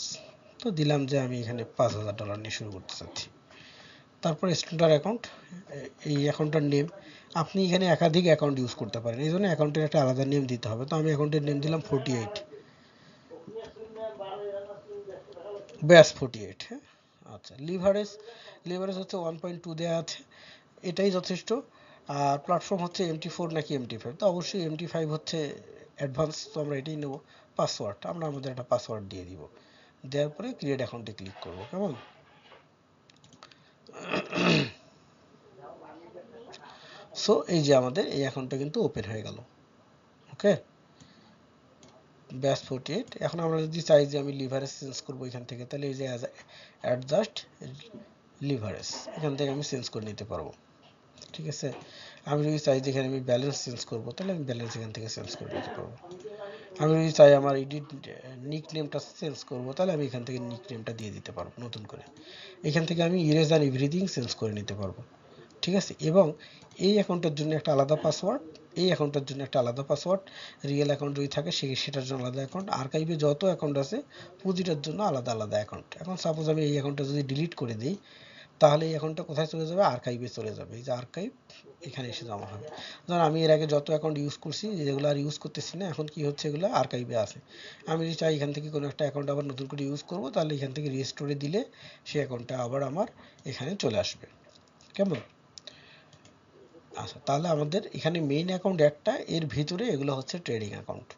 তো দিলাম যে আমি এখানে $5000 নিয়ে শুরু করতে চাচ্ছি। তারপর স্ট্যান্ডার্ড অ্যাকাউন্ট, এই অ্যাকাউন্টটার নেম, আপনি এখানে একাধিক অ্যাকাউন্ট ইউজ করতে পারেন, এই জন্য অ্যাকাউন্টের একটা আলাদা নেম দিতে হবে। তো আমি অ্যাকাউন্টের নেম দিলাম 48 ব্যাস 48। হ্যাঁ, আচ্ছা, লিভারেজ, লিভারেজ হচ্ছে 1.2 দেওয়া আছে, এটাই যথেষ্ট। আর প্ল্যাটফর্ম হচ্ছে MT4 নাকি MT5, তো অবশ্যই MT5 হচ্ছে অ্যাডভান্স, তো আমরা এটাই নেব। পাসওয়ার্ড, আমরা আমাদের একটা পাসওয়ার্ড দিয়ে দিব, দেওয়ার পরে ক্রিয়েট অ্যাকাউন্টে ক্লিক করব। কেমন? সো এই যে আমাদের এই অ্যাকাউন্টটা কিন্তু ওপেন হয়ে গেল। ওকে, ব্যাস 48। এখন আমরা যদি চাই যে আমি লিভারেজ চেঞ্জ করবো এখান থেকে, তাহলে এই যে অ্যাডজাস্ট লিভারেজ, এখান থেকে আমি চেঞ্জ করে নিতে পারবো। ঠিক আছে, আমি যদি চাই যে এখানে আমি ব্যালেন্স চেঞ্জ করবো, তাহলে আমি ব্যালেন্স এখান থেকে চেঞ্জ করে নিতে পারবো। আমি যদি চাই আমার এডিট নিক নেমটা চেঞ্জ করবো, তাহলে আমি এখান থেকে নিক নেমটা দিয়ে দিতে পারবো নতুন করে। এখান থেকে আমি ইরেজ আর এভরিথিং চেঞ্জ করে নিতে পারবো। ঠিক আছে, এবং এই অ্যাকাউন্টের জন্য একটা আলাদা পাসওয়ার্ড, এই অ্যাকাউন্টের জন্য একটা আলাদা পাসওয়ার্ড, রিয়েল অ্যাকাউন্ট যদি থাকে সেটার জন্য আলাদা অ্যাকাউন্ট, আর্কাইভে যত অ্যাকাউন্ট আছে প্রতিটার জন্য আলাদা আলাদা অ্যাকাউন্ট। এখন সাপোজ আমি এই অ্যাকাউন্টটা যদি ডিলিট করে দিই, তাহলে এই অ্যাকাউন্টটা কোথায় চলে যাবে, আর্কাইভে চলে যাবে। এই যে আর্কাইভ, এখানে এসে জমা হবে। ধর আমি এর আগে যত অ্যাকাউন্ট ইউজ করছি, যেগুলো আর ইউজ করতেছি না, এখন কি হচ্ছে, এগুলো আর্কাইভে আছে। আমি যদি চাই এখান থেকে কোনো একটা অ্যাকাউন্ট আবার নতুন করে ইউজ করবো, তাহলে এখান থেকে রিস্টোরে দিলে সেই অ্যাকাউন্টটা আবার আমার এখানে চলে আসবে। কেমন? আচ্ছা, তাহলে আমাদের এখানে মেইন অ্যাকাউন্ট একটা, এর ভিতরে এগুলো হচ্ছে ট্রেডিং অ্যাকাউন্ট।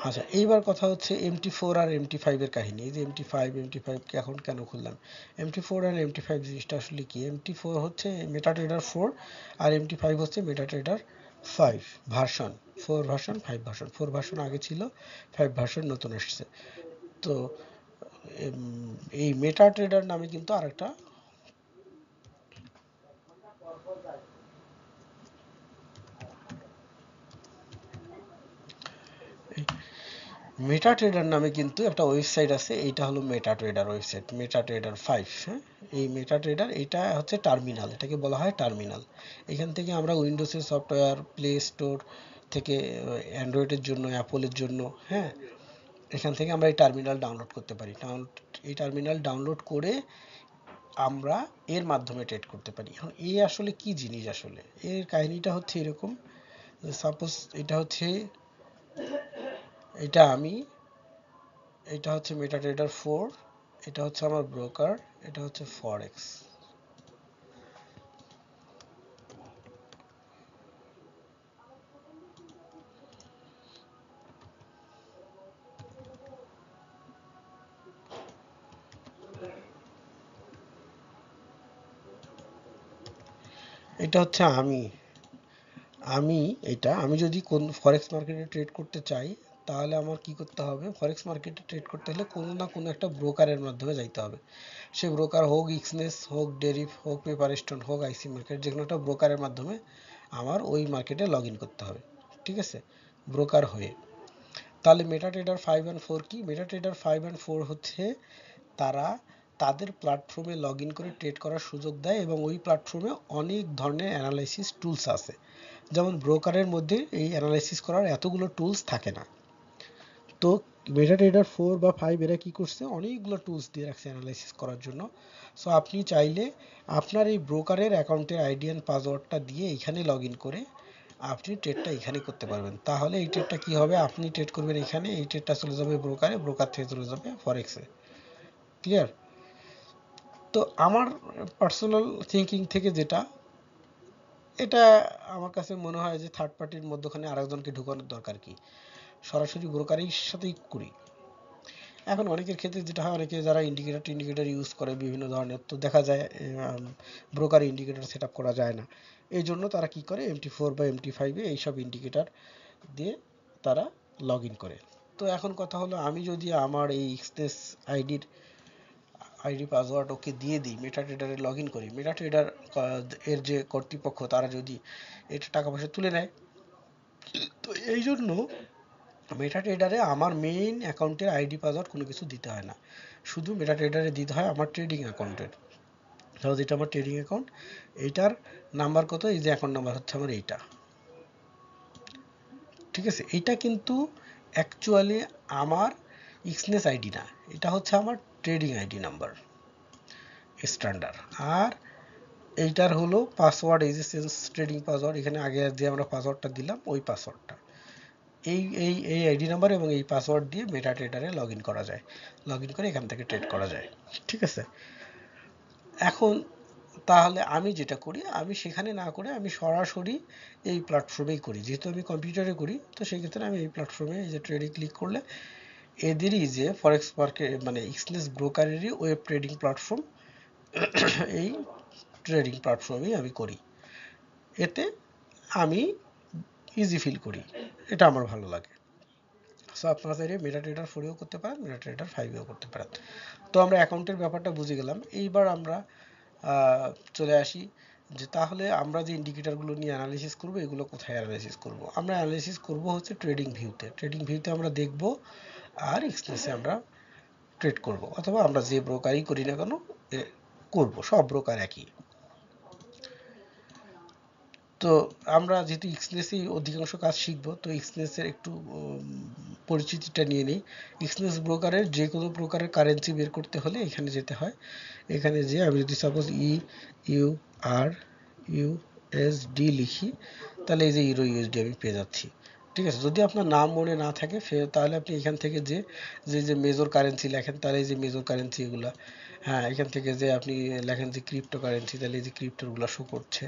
আচ্ছা, এইবার কথা হচ্ছে MT4 আর MT5 এর কাহিনী। এই যে MT5 কে এখন কেন খুললাম, MT4 আর MT5 জিনিসটা আসলে কি? MT4 হচ্ছে মেটাট্রেডার 4, আর MT5 হচ্ছে MetaTrader 5 version. 4 version, 5 version. 4 version আগে ছিল, 5 ভার্সন নতুন এসছে। তো এই মেটাট্রেডার নামে কিন্তু আরেকটা, মেটাট্রেডার নামে কিন্তু একটা ওয়েবসাইট আছে, এইটা হলো মেটাট্রেডার ওয়েবসাইট, মেটাট্রেডার 5। হ্যাঁ, এই মেটাট্রেডার, এটা হচ্ছে টার্মিনাল, এটাকে বলা হয় টার্মিনাল। এখান থেকে আমরা উইন্ডোজের সফটওয়্যার, প্লে স্টোর থেকে, অ্যান্ড্রয়েডের জন্য, অ্যাপলের জন্য, হ্যাঁ, এখান থেকে আমরা এই টার্মিনাল ডাউনলোড করতে পারি। এই টার্মিনাল ডাউনলোড করে আমরা এর মাধ্যমে ট্রেড করতে পারি। এখন এই আসলে কি জিনিস, আসলে এর কাহিনীটা হচ্ছে এরকম, সাপোজ এটা হচ্ছে, এটা আমি, এটা হচ্ছে মেটাট্রেডার 4, এটা হচ্ছে আমার ব্রোকার, এটা হচ্ছে ফরেক্স। এটা হচ্ছে আমি এটা, আমি যদি কোন ফরেক্স মার্কেটে ট্রেড করতে চাই, তাহলে আমার কি করতে হবে, ফরেক্স মার্কেটে ট্রেড করতে হলে কোনো না কোনো একটা ব্রোকারের মাধ্যমে যাইতে হবে। সে ব্রোকার হোক এক্সনেস, হোক ডেরিভ, হোক পেপারস্টোন, হোক আইসি মার্কেট, যে কোনো একটা ব্রোকারের মাধ্যমে আমার ওই মার্কেটে লগ ইন করতে হবে। ঠিক আছে, ব্রোকার হয়ে। তাহলে মেটাট্রেডার 5 and 4 কি? মেটাট্রেডার 5 and 4 হচ্ছে তারা তাদের প্ল্যাটফর্মে লগ ইন করে ট্রেড করার সুযোগ দেয়, এবং ওই প্ল্যাটফর্মে অনেক ধরনের অ্যানালাইসিস টুলস আছে। যেমন ব্রোকারের মধ্যে এই অ্যানালাইসিস করার এতগুলো টুলস থাকে না। তো মেটাট্রেডার 4 বা 5 এরা কি করছে, অনেকগুলো টুলস দিয়ে রাখছে অ্যানালাইসিস করার জন্য। সো আপনি চাইলে আপনার এই ব্রোকারের অ্যাকাউন্টের আইডি অ্যান্ড পাসওয়ার্ডটা দিয়ে এখানে লগ ইন করে আপনি ট্রেডটা এখানে করতে পারবেন। তাহলে এই ট্রেডটা কি হবে, আপনি ট্রেড করবেন এখানে, এই ট্রেডটা চলে যাবে ব্রোকারে, ব্রোকার থেকে চলে যাবে ফরেক্সে। ক্লিয়ার? তো আমার পার্সোনাল থিঙ্কিং থেকে যেটা, এটা আমার কাছে মনে হয় যে থার্ড পার্টির মধ্যখানে আরেকজনকে ঢুকানোর দরকার কি, সরাসরি ব্রোকারের সাথেই করি। এখন অনেকের ক্ষেত্রে যেটা হয়, অনেকে যারা ইন্ডিকেটর ইউজ করে বিভিন্ন ধরনের, তো দেখা যায় ব্রোকার ইন্ডিকেটর সেট আপ করা যায় না। এই জন্য তারা কি করে, MT4 বা MT5 এইসব ইন্ডিকেটর দিয়ে তারা লগ ইন করে। তো এখন কথা হলো, আমি যদি আমার এই এক্সনেস আইডি পাসওয়ার্ড ওকে দিয়ে দিই, মেটাট্রেডারে লগ ইন করি, মেটাট্রেডার এর যে কর্তৃপক্ষ তারা যদি এটা টাকা পয়সা তুলে নেয়, তো এই জন্য মেটাট্রেডারে আমার মেইন অ্যাকাউন্টের আইডি পাসওয়ার্ড কোনো কিছু দিতে হয় না, শুধু মেটাট্রেডারে দিতে হয় আমার ট্রেডিং অ্যাকাউন্টের। ধরো যেটা আমার ট্রেডিং অ্যাকাউন্ট, এইটার নাম্বার কত, এই যে অ্যাকাউন্ট নাম্বার হচ্ছে আমার এইটা, ঠিক আছে? এইটা কিন্তু অ্যাকচুয়ালি আমার এক্সনেস আইডি না, এটা হচ্ছে আমার ট্রেডিং আইডি নাম্বার স্ট্যান্ডার্ড। আর এইটার হলো পাসওয়ার্ড, এই যে সেন্স ট্রেডিং পাসওয়ার্ড, এখানে আগে যে আমরা পাসওয়ার্ডটা দিলাম ওই পাসওয়ার্ডটা, এই আইডি নাম্বার এবং এই পাসওয়ার্ড দিয়ে মেটা ট্রেডারে লগ ইন করা যায়, লগ ইন করে এখান থেকে ট্রেড করা যায়, ঠিক আছে? এখন তাহলে আমি যেটা করি, আমি সেখানে না করে আমি সরাসরি এই প্ল্যাটফর্মেই করি, যেহেতু আমি কম্পিউটারে করি, তো সেই ক্ষেত্রে আমি এই প্ল্যাটফর্মে এই যে ট্রেডে ক্লিক করলে এদেরই যে ফরেক্স মার্কেট মানে এক্সচেঞ্জ ব্রোকারেরই ওয়েব ট্রেডিং প্ল্যাটফর্ম, এই ট্রেডিং প্ল্যাটফর্মেই আমি করি। এতে আমি ইজি ফিল করি, এটা আমার ভালো লাগে। সো আপনারা চাইলে মেটাট্রেডার 4 এও করতে পারেন, মেটাট্রেডার 5 এও করতে পারেন। তো আমরা অ্যাকাউন্টের ব্যাপারটা বুঝে গেলাম। এইবার আমরা চলে আসি যে তাহলে আমরা যে ইন্ডিকেটরগুলো নিয়ে অ্যানালিসিস করব, এগুলো কোথায় অ্যানালিসিস করব? আমরা অ্যানালিসিস করব হচ্ছে ট্রেডিং ভিউতে। ট্রেডিং ভিউতে আমরা দেখব, আর এক্সপ্রেসে আমরা ট্রেড করব, অথবা আমরা যে ব্রোকারই করি না কেন করব, সব ব্রোকার একই। তো আমরা যেহেতু এক্সনেসেই অধিকাংশ কাজ শিখবো, তো এক্সনেসের একটু পরিচিতিটা নিয়ে নিই। এক্সনেস ব্রোকারের যে কোনো প্রকারের কারেন্সি বের করতে হলে এখানে যেতে হয়। এখানে যে আমি যদি সাপোজ ইউএসডি লিখি, তাহলে এই যে ইউএসডি আমি পেয়ে যাচ্ছি, ঠিক আছে? যদি আপনার নাম মনে না থাকে তাহলে আপনি এখান থেকে যে যে যে মেজর কারেন্সি লেখেন, তাহলে এই যে মেজর কারেন্সি এগুলা, হ্যাঁ, এখান থেকে যে আপনি লেখেন যে ক্রিপ্টো কারেন্সি, তাহলে এই যে ক্রিপ্টোগুলো শো করছে।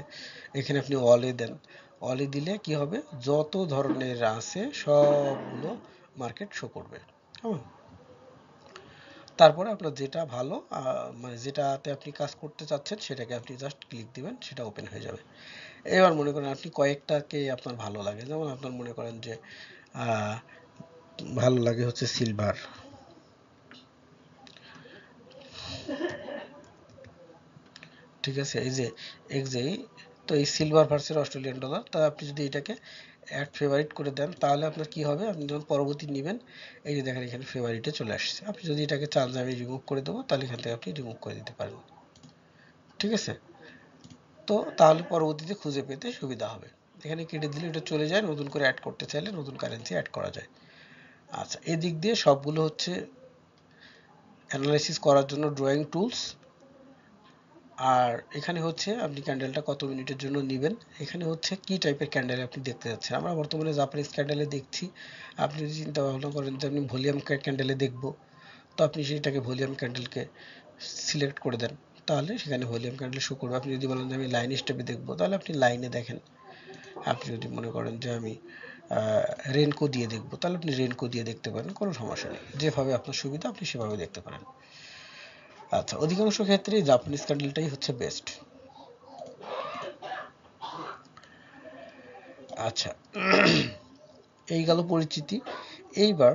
এখানে আপনি অলে দেন, অলে দিলে কি হবে, যত ধরনের আছে সবগুলো মার্কেট শো করবে। হ্যাঁ, তারপরে আপনার যেটা ভালো, মানে যেটাতে আপনি কাজ করতে চাচ্ছেন সেটাকে আপনি জাস্ট ক্লিক দিবেন, সেটা ওপেন হয়ে যাবে। এবার মনে করেন আপনি কয়েকটাকে আপনার ভালো লাগে, যেমন আপনার মনে করেন যে ভালো লাগে হচ্ছে সিলভার, ঠিক আছে? এই যে এক্সআই, তো এই সিলভার ভার্সেস অস্ট্রেলিয়ান ডলার, তা আপনি যদি এটাকে অ্যাড ফেভারিট করে দেন, তাহলে আপনার কি হবে, আপনি যখন পরবর্তী নেবেন, এই যে দেখেন এখানে ফেভারিটে চলে আসছে। আপনি যদি এটাকে চান যে আমি রিমুভ করে দেবো, তাহলে এখান থেকে আপনি রিমুভ করে দিতে পারেন, ঠিক আছে? তো তাহলে পরবর্তীতে খুঁজে পেতে সুবিধা হবে। এখানে কেটে দিলে এটা চলে যায়, নতুন করে অ্যাড করতে চাইলে নতুন কারেন্সি অ্যাড করা যায়। আচ্ছা, এদিক দিয়ে সবগুলো হচ্ছে অ্যানালাইসিস করার জন্য ড্রয়িং টুলস। আর এখানে হচ্ছে আপনি ক্যান্ডেলটা কত মিনিটের জন্য নেবেন, এখানে হচ্ছে কি টাইপের ক্যান্ডেল আপনি দেখতে যাচ্ছেন। আমরা বর্তমানে জাপানিজ ক্যান্ডেলে দেখছি, আপনি যদি চিন্তা ভাবনা করেন যে আপনি ভলিউম ক্যান্ডেলে দেখব, তো আপনি সেটাকে ভলিউম ক্যান্ডেলকে সিলেক্ট করে দেন, তাহলে সেখানে ভলিউম ক্যান্ডেল শো করবে। আপনি যদি বলেন যে আমি লাইন স্টেপে দেখবো, তাহলে আপনি লাইনে দেখেন। আপনি যদি মনে করেন যে আমি রেনকো দিয়ে দেখবো, তাহলে আপনি রেনকো দিয়ে দেখতে পারেন, কোনো সমস্যা নেই। যেভাবে আপনার সুবিধা আপনি সেভাবে দেখতে পারেন। আচ্ছা, অধিকাংশ ক্ষেত্রে জাপানিজ ক্যান্ডেলটাই হচ্ছে বেস্ট। আচ্ছা, এই গেল পরিচিতি। এইবার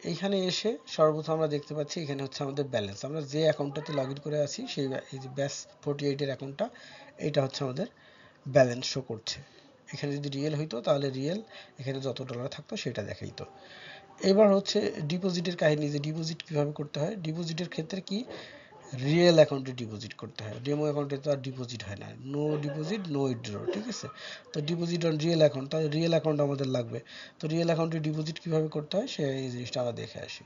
এইখানে এসে সর্বপ্রথম আমরা দেখতে পাচ্ছি এখানে হচ্ছে আমাদের ব্যালেন্স। আমরা যে অ্যাকাউন্টটাতে লগ ইন করে আছি, সেই এই যে ব্যাস 48 এর অ্যাকাউন্টটা, এইটা হচ্ছে আমাদের ব্যালেন্স শো করছে। এখানে যদি রিয়েল হইতো তাহলে রিয়েল এখানে যত ডলার থাকতো সেটা দেখাইতো। এবার হচ্ছে ডিপোজিটের কাহিনী, যে ডিপোজিট কিভাবে করতে হয়। ডিপোজিটের ক্ষেত্রে কি, রিয়েল অ্যাকাউন্টে ডিপোজিট করতে হয়, ডেমো অ্যাকাউন্টে তো আর ডিপোজিট হয় না, নো ডিপোজিট নো উইথড্র, ঠিক আছে। তো ডিপোজিট অন রিয়েল অ্যাকাউন্ট, তাহলে রিয়েল অ্যাকাউন্ট আমাদের লাগবে। তো রিয়েল অ্যাকাউন্টে ডিপোজিট কিভাবে করতে হয় সেই জিনিসটা আমরা দেখে আসি।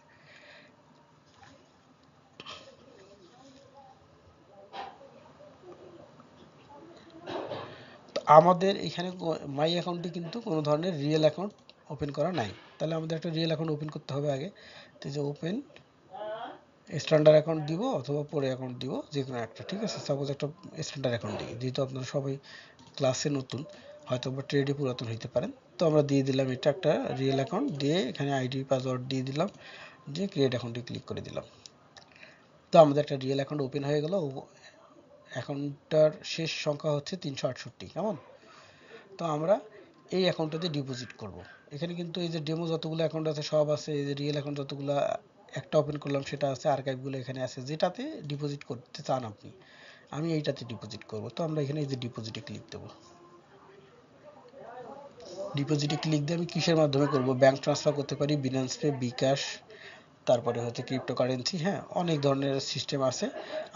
তো আমাদের এখানে মাই অ্যাকাউন্টে কিন্তু কোনো ধরনের রিয়েল অ্যাকাউন্ট ওপেন করা নাই, তাহলে আমাদের একটা রিয়েল অ্যাকাউন্ট ওপেন করতে হবে আগে। তো যে ওপেন স্ট্যান্ডার্ড অ্যাকাউন্ট দিব অথবা পরে অ্যাকাউন্ট দিব, যে কোনো একটা, ঠিক আছে। সাপোজ একটা স্ট্যান্ডার্ড অ্যাকাউন্ট দিই, যেহেতু আপনারা সবাই ক্লাসে নতুন, হয়তো বা ট্রেডে পুরাতন হইতে পারেন। তো আমরা দিয়ে দিলাম এটা একটা রিয়েল অ্যাকাউন্ট, দিয়ে এখানে আইডি পাসওয়ার্ড দিয়ে দিলাম, দিয়ে ক্রিয়েট অ্যাকাউন্টে ক্লিক করে দিলাম। তো আমাদের একটা রিয়েল অ্যাকাউন্ট ওপেন হয়ে গেল। অ্যাকাউন্টটার শেষ সংখ্যা হচ্ছে 368, কেমন। তো আমরা এই অ্যাকাউন্টটাতে ডিপোজিট করব। এখানে কিন্তু এই যে ডেমো যতগুলো অ্যাকাউন্ট আছে সব আছে, এই যে রিয়েল অ্যাকাউন্ট যতগুলো একটা ওপেন করলাম সেটা আছে, আর্কাইভগুলো এখানে আছে, যেটাতে ডিপোজিট করতে চান আপনি। আমি এইটাতে ডিপোজিট করব। তো আমরা এখানে এই যে ডিপোজিটে ক্লিক দেবো। ডিপোজিটে ক্লিক দিয়ে আমি কিসের মাধ্যমে করব, ব্যাংক ট্রান্সফার করতে পারি, বিনান্স পে, বিকাশ, তারপরে হচ্ছে ক্রিপ্টোকারেন্সি, হ্যাঁ অনেক ধরনের সিস্টেম আছে,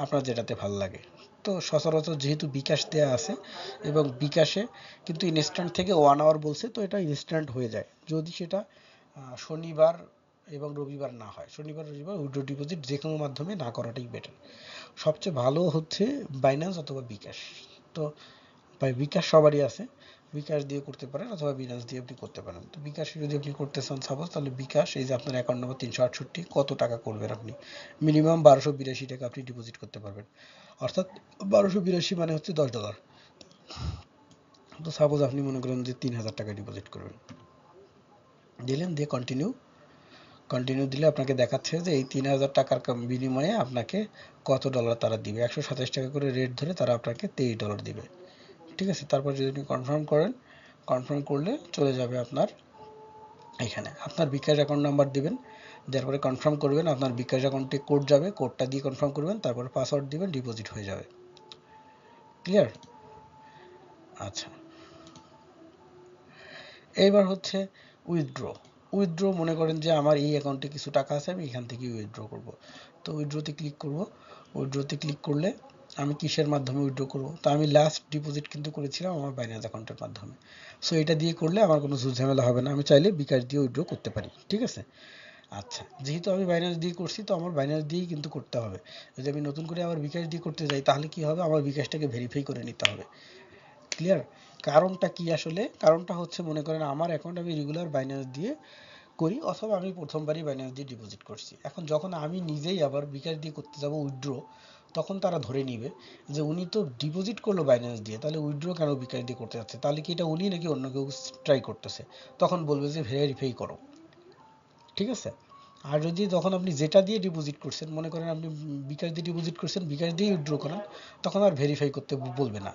আপনার যেটাতে ভালো লাগে। তো সচরাচর যেহেতু বিকাশ দেয়া আছে এবং বিকাশে কিন্তু ইনস্ট্যান্ট থেকে 1 আওয়ার বলছে, তো এটা ইনস্ট্যান্ট হয়ে যায় যদি সেটা শনিবার এবং রবিবার না হয়। শনিবার রবিবার উইথড্র ডিপোজিট যে কোনো মাধ্যমে না করাটাই বেটার। সবচেয়ে ভালো হচ্ছে বাইন্যান্স অথবা বিকাশ। তো বিকাশ সবারই আছে, বিকাশ দিয়ে করতে পারেন অথবা বিনান্স দিয়ে আপনি করতে পারেন। তো বিকাশে যদি আপনি করতে চান সাপোজ, তাহলে বিকাশ, এই যে আপনার অ্যাকাউন্ট নম্বর 368, কত টাকা করবেন আপনি, মিনিমাম 1282 টাকা আপনি ডিপোজিট করতে পারবেন, অর্থাৎ 1282 মানে হচ্ছে $10। তো সাপোজ আপনি মনে করেন যে 3000 টাকা ডিপোজিট করবেন, দিলেন, দিয়ে কন্টিনিউ। কন্টিনিউ দিলে আপনাকে দেখাচ্ছে যে এই 3000 টাকার বিনিময়ে আপনাকে কত ডলার তারা দিবে, 127 টাকা করে রেট ধরে তারা আপনাকে $23 দিবে, ঠিক আছে। তারপর যদি আপনি কনফার্ম করেন, কনফার্ম করলে চলে যাবে আপনার এখানে, আপনার বিকাশ অ্যাকাউন্ট নাম্বার দিবেন, দেওয়ার পরে কনফার্ম করবেন, আপনার বিকাশ অ্যাকাউন্টে কোড যাবে, কোডটা দিয়ে কনফার্ম করবেন, তারপরে পাসওয়ার্ড দিবেন, ডিপোজিট হয়ে যাবে। ক্লিয়ার? আচ্ছা, এইবার হচ্ছে উইথড্র। উইথড্র মনে করেন যে আমার এই অ্যাকাউন্টে কিছু টাকা আছে, আমি এখান থেকে উইথড্র করব। তো উইথড্রতে ক্লিক করব। উইথড্রতে ক্লিক করলে আমি কিসের মাধ্যমে উইথড্র করব, তো আমি লাস্ট ডিপোজিট কিন্তু করেছিলাম আমার বাইন্যান্স অ্যাকাউন্টের মাধ্যমে। সো এটা দিয়ে করলে আমার কোনো ঝামেলা হবে না, আমি চাইলে বিকাশ দিয়ে উইথড্র করতে পারি, ঠিক আছে। আচ্ছা, যেহেতু আমি বাইন্যান্স দিয়ে করছি, তো আমার বাইন্যান্স দিয়েই কিন্তু করতে হবে। যদি আমি নতুন করে আবার বিকাশ দিয়ে করতে যাই, তাহলে কি হবে, আমার বিকাশটাকে ভেরিফাই করে নিতে হবে। ক্লিয়ার? কারণটা কি আসলে, কারণটা হচ্ছে মনে করেন আমার অ্যাকাউন্ট আমি রেগুলার বাইন্যান্স দিয়ে করি, অথবা আমি প্রথমবারই বাইন্যান্স দিয়ে ডিপোজিট করছি। এখন যখন আমি নিজেই আবার বিকাশ দিয়ে করতে যাব উইথড্র, তখন তারা ধরে নিবে যে উনি তো ডিপোজিট করলো বাইন্যান্স দিয়ে, তাহলে উইথড্র কেন বিকাশ দিয়ে করতে যাচ্ছে, তাহলে কি এটা উনি নাকি অন্য কেউ ট্রাই করতেছে, তখন বলবে যে ভেরিফাই করো, ঠিক আছে। আর যদি তখন আপনি যেটা দিয়ে ডিপোজিট করছেন, মনে করেন আপনি বিকাশ দিয়ে ডিপোজিট করছেন, বিকাশ দিয়ে উইথড্র করেন, তখন আর ভেরিফাই করতে বলবে না।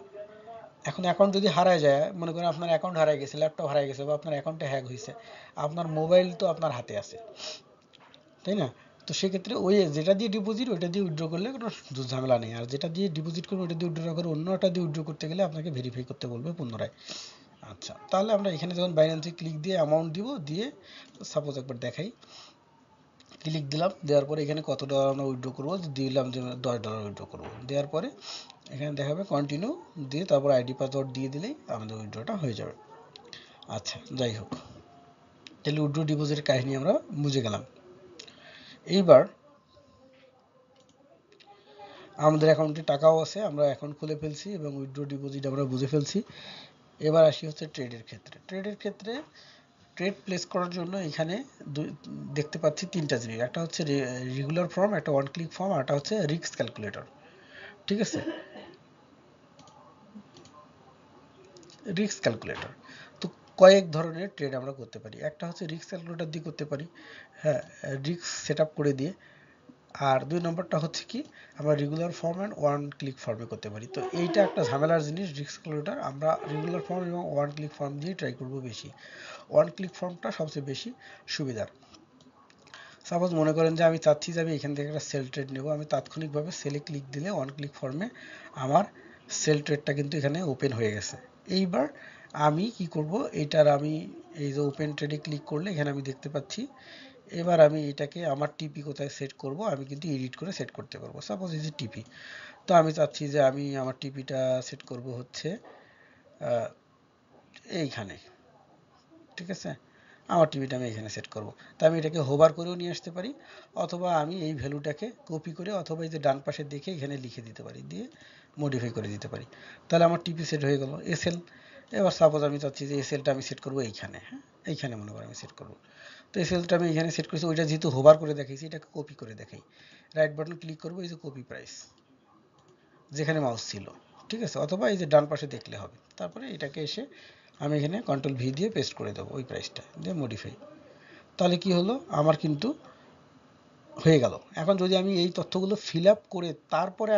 এখন অ্যাকাউন্ট যদি হারায় যায়, মনে করেন আপনার অ্যাকাউন্ট হারায় গেছে, ল্যাপটপ হারায় গেছে, বা আপনার অ্যাকাউন্টে হ্যাক হয়েছে, আপনার মোবাইল তো আপনার হাতে আছে, তাই না। তো সেক্ষেত্রে ওই যেটা দিয়ে ডিপোজিট ওইটা দিয়ে উইথড্র করলে কোনো ঝামেলা নেই, আর যেটা দিয়ে ডিপোজিট করবে ওইটা দিয়ে উইথড্র করে অন্যটা দিয়ে উইথড্র করতে গেলে আপনাকে ভেরিফাই করতে বলবে পুনরায়। আচ্ছা, তাহলে আমরা এখানে যখন বাইন্যান্সে ক্লিক দিয়ে অ্যামাউন্ট দিব, দিয়ে সাপোজ একবার দেখাই, ক্লিক দিলাম, দেওয়ার পরে এখানে কত ডলার আমরা উইথড্র করবো, দিলাম যে $10 উইথড্র করবো, দেওয়ার পরে এখানে দেখাবে কন্টিনিউ, দিয়ে তারপর আইডি পাসওয়ার্ড দিয়ে দিলেই আমাদের উইথড্রটা হয়ে যাবে। আচ্ছা, যাই হোক, তাহলে উইথড্র ডিপোজিটের কাহিনী আমরা বুঝে গেলাম। এইবার আমাদের অ্যাকাউন্টে টাকাও আছে, আমরা অ্যাকাউন্ট খুলে ফেলছি এবং উইথড্র ডিপোজিট আমরা বুঝে ফেলছি। এবার আসি হচ্ছে ট্রেডের ক্ষেত্রে। ট্রেডের ক্ষেত্রে ট্রেড প্লেস করার জন্য এখানে দেখতে পাচ্ছি তিনটা জিনিস, একটা হচ্ছে রেগুলার ফর্ম, একটা ওয়ান ক্লিক ফর্ম, আর একটা হচ্ছে রিস্ক ক্যালকুলেটর, ঠিক আছে। রিস্ক ক্যালকুলেটর, তো কয়েক ধরনের ট্রেড আমরা করতে পারি। একটা হচ্ছে রিস্ক ক্যালকুলেটর দিয়ে করতে পারি, হ্যাঁ, রিস্ক সেট আপ করে দিয়ে। আর দুই নম্বরটা হচ্ছে কি, আমরা regular form and one click ফর্মে করতে পারি। তো এইটা একটা ঝামেলার জিনিস, রিস্ক ক্যালকুলেটর। আমরা রেগুলার ফর্ম এবং ওয়ান ক্লিক ফর্ম দিয়ে ট্রাই করব বেশি। ওয়ান ক্লিক ফর্মটা সবচেয়ে বেশি সুবিধার। সাপোজ মনে করেন যে আমি চাচ্ছি যে আমি এখান থেকে একটা সেল ট্রেড নেব, আমি তাৎক্ষণিকভাবে সেলে ক্লিক দিলে ওয়ান ক্লিক ফর্মে আমার সেল ট্রেডটা কিন্তু এখানে ওপেন হয়ে গেছে। এইবার আমি কি করব, এটার আমি এই যে ওপেন ট্রেডে ক্লিক করলে এখানে আমি দেখতে পাচ্ছি। এবার আমি এটাকে আমার টিপি কোথায় সেট করব, আমি কিন্তু এডিট করে সেট করতে পারবো। সাপোজ এই যে টিপি, তো আমি চাচ্ছি যে আমি আমার টিপিটা সেট করব হচ্ছে এইখানে, ঠিক আছে। আমার টিভিটা আমি এখানে সেট করব। তা আমি এটাকে হোভার করেও নিয়ে আসতে পারি, অথবা আমি এই ভ্যালুটাকে কপি করে অথবা এই যে ডান পাশে দেখে এখানে লিখে দিতে পারি, দিয়ে মডিফাই করে দিতে পারি। তাহলে আমার টিপি সেট হয়ে গেল। এসএল, এবার সাপোজ আমি চাচ্ছি যে এসএলটা আমি সেট করব এইখানে, হ্যাঁ এইখানে মনে করি আমি সেট করব। তো এসএলটা আমি এখানে সেট করেছি, ওইটা যেহেতু হোভার করে দেখাইছি এটাকে কপি করে দেখাই। রাইট বাটন ক্লিক করবো, এই যে কপি প্রাইস, যেখানে মাউস ছিল, ঠিক আছে, অথবা এই যে ডান পাশে দেখলে হবে। তারপরে এটাকে এসে আমি এখানে কন্ট্রোল ভি দিয়ে পেস্ট করে দেবো ওই প্রাইসটা, দিয়ে মডিফাই। তাহলে কি হলো, আমার কিন্তু হয়ে গেল। এখন যদি আমি এই তথ্যগুলো ফিল আপ করে তারপরে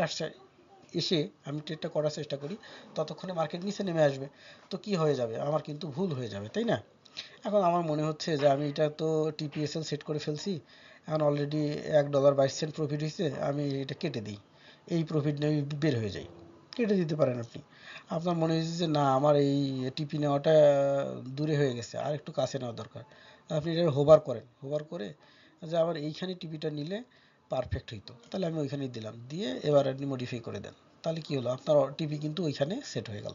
এসে আমি ট্রেডটা করার চেষ্টা করি, ততক্ষণে মার্কেট নিচে নেমে আসবে। তো কি হয়ে যাবে, আমার কিন্তু ভুল হয়ে যাবে, তাই না? এখন আমার মনে হচ্ছে যে আমি এটা তো টিপিএসএল সেট করে ফেলছি, এখন অলরেডি $1.22 প্রফিট হয়েছে, আমি এটা কেটে দিই, এই প্রফিট নিয়ে বের হয়ে যাই। কেটে দিতে পারেন আপনি। আপনার মনে হয়েছে যে না, আমার এই টিপি নেওয়াটা দূরে হয়ে গেছে, আর একটু কাছে নেওয়া দরকার, আপনি এটা হোভার করেন, হোভার করে যে আবার এইখানে টিপিটা নিলে পারফেক্ট হইতো, তাহলে আমি ওইখানেই দিলাম, দিয়ে এবার আপনি মডিফাই করে দেন। তাহলে কি হলো, আপনার টিপি কিন্তু ওইখানে সেট হয়ে গেল,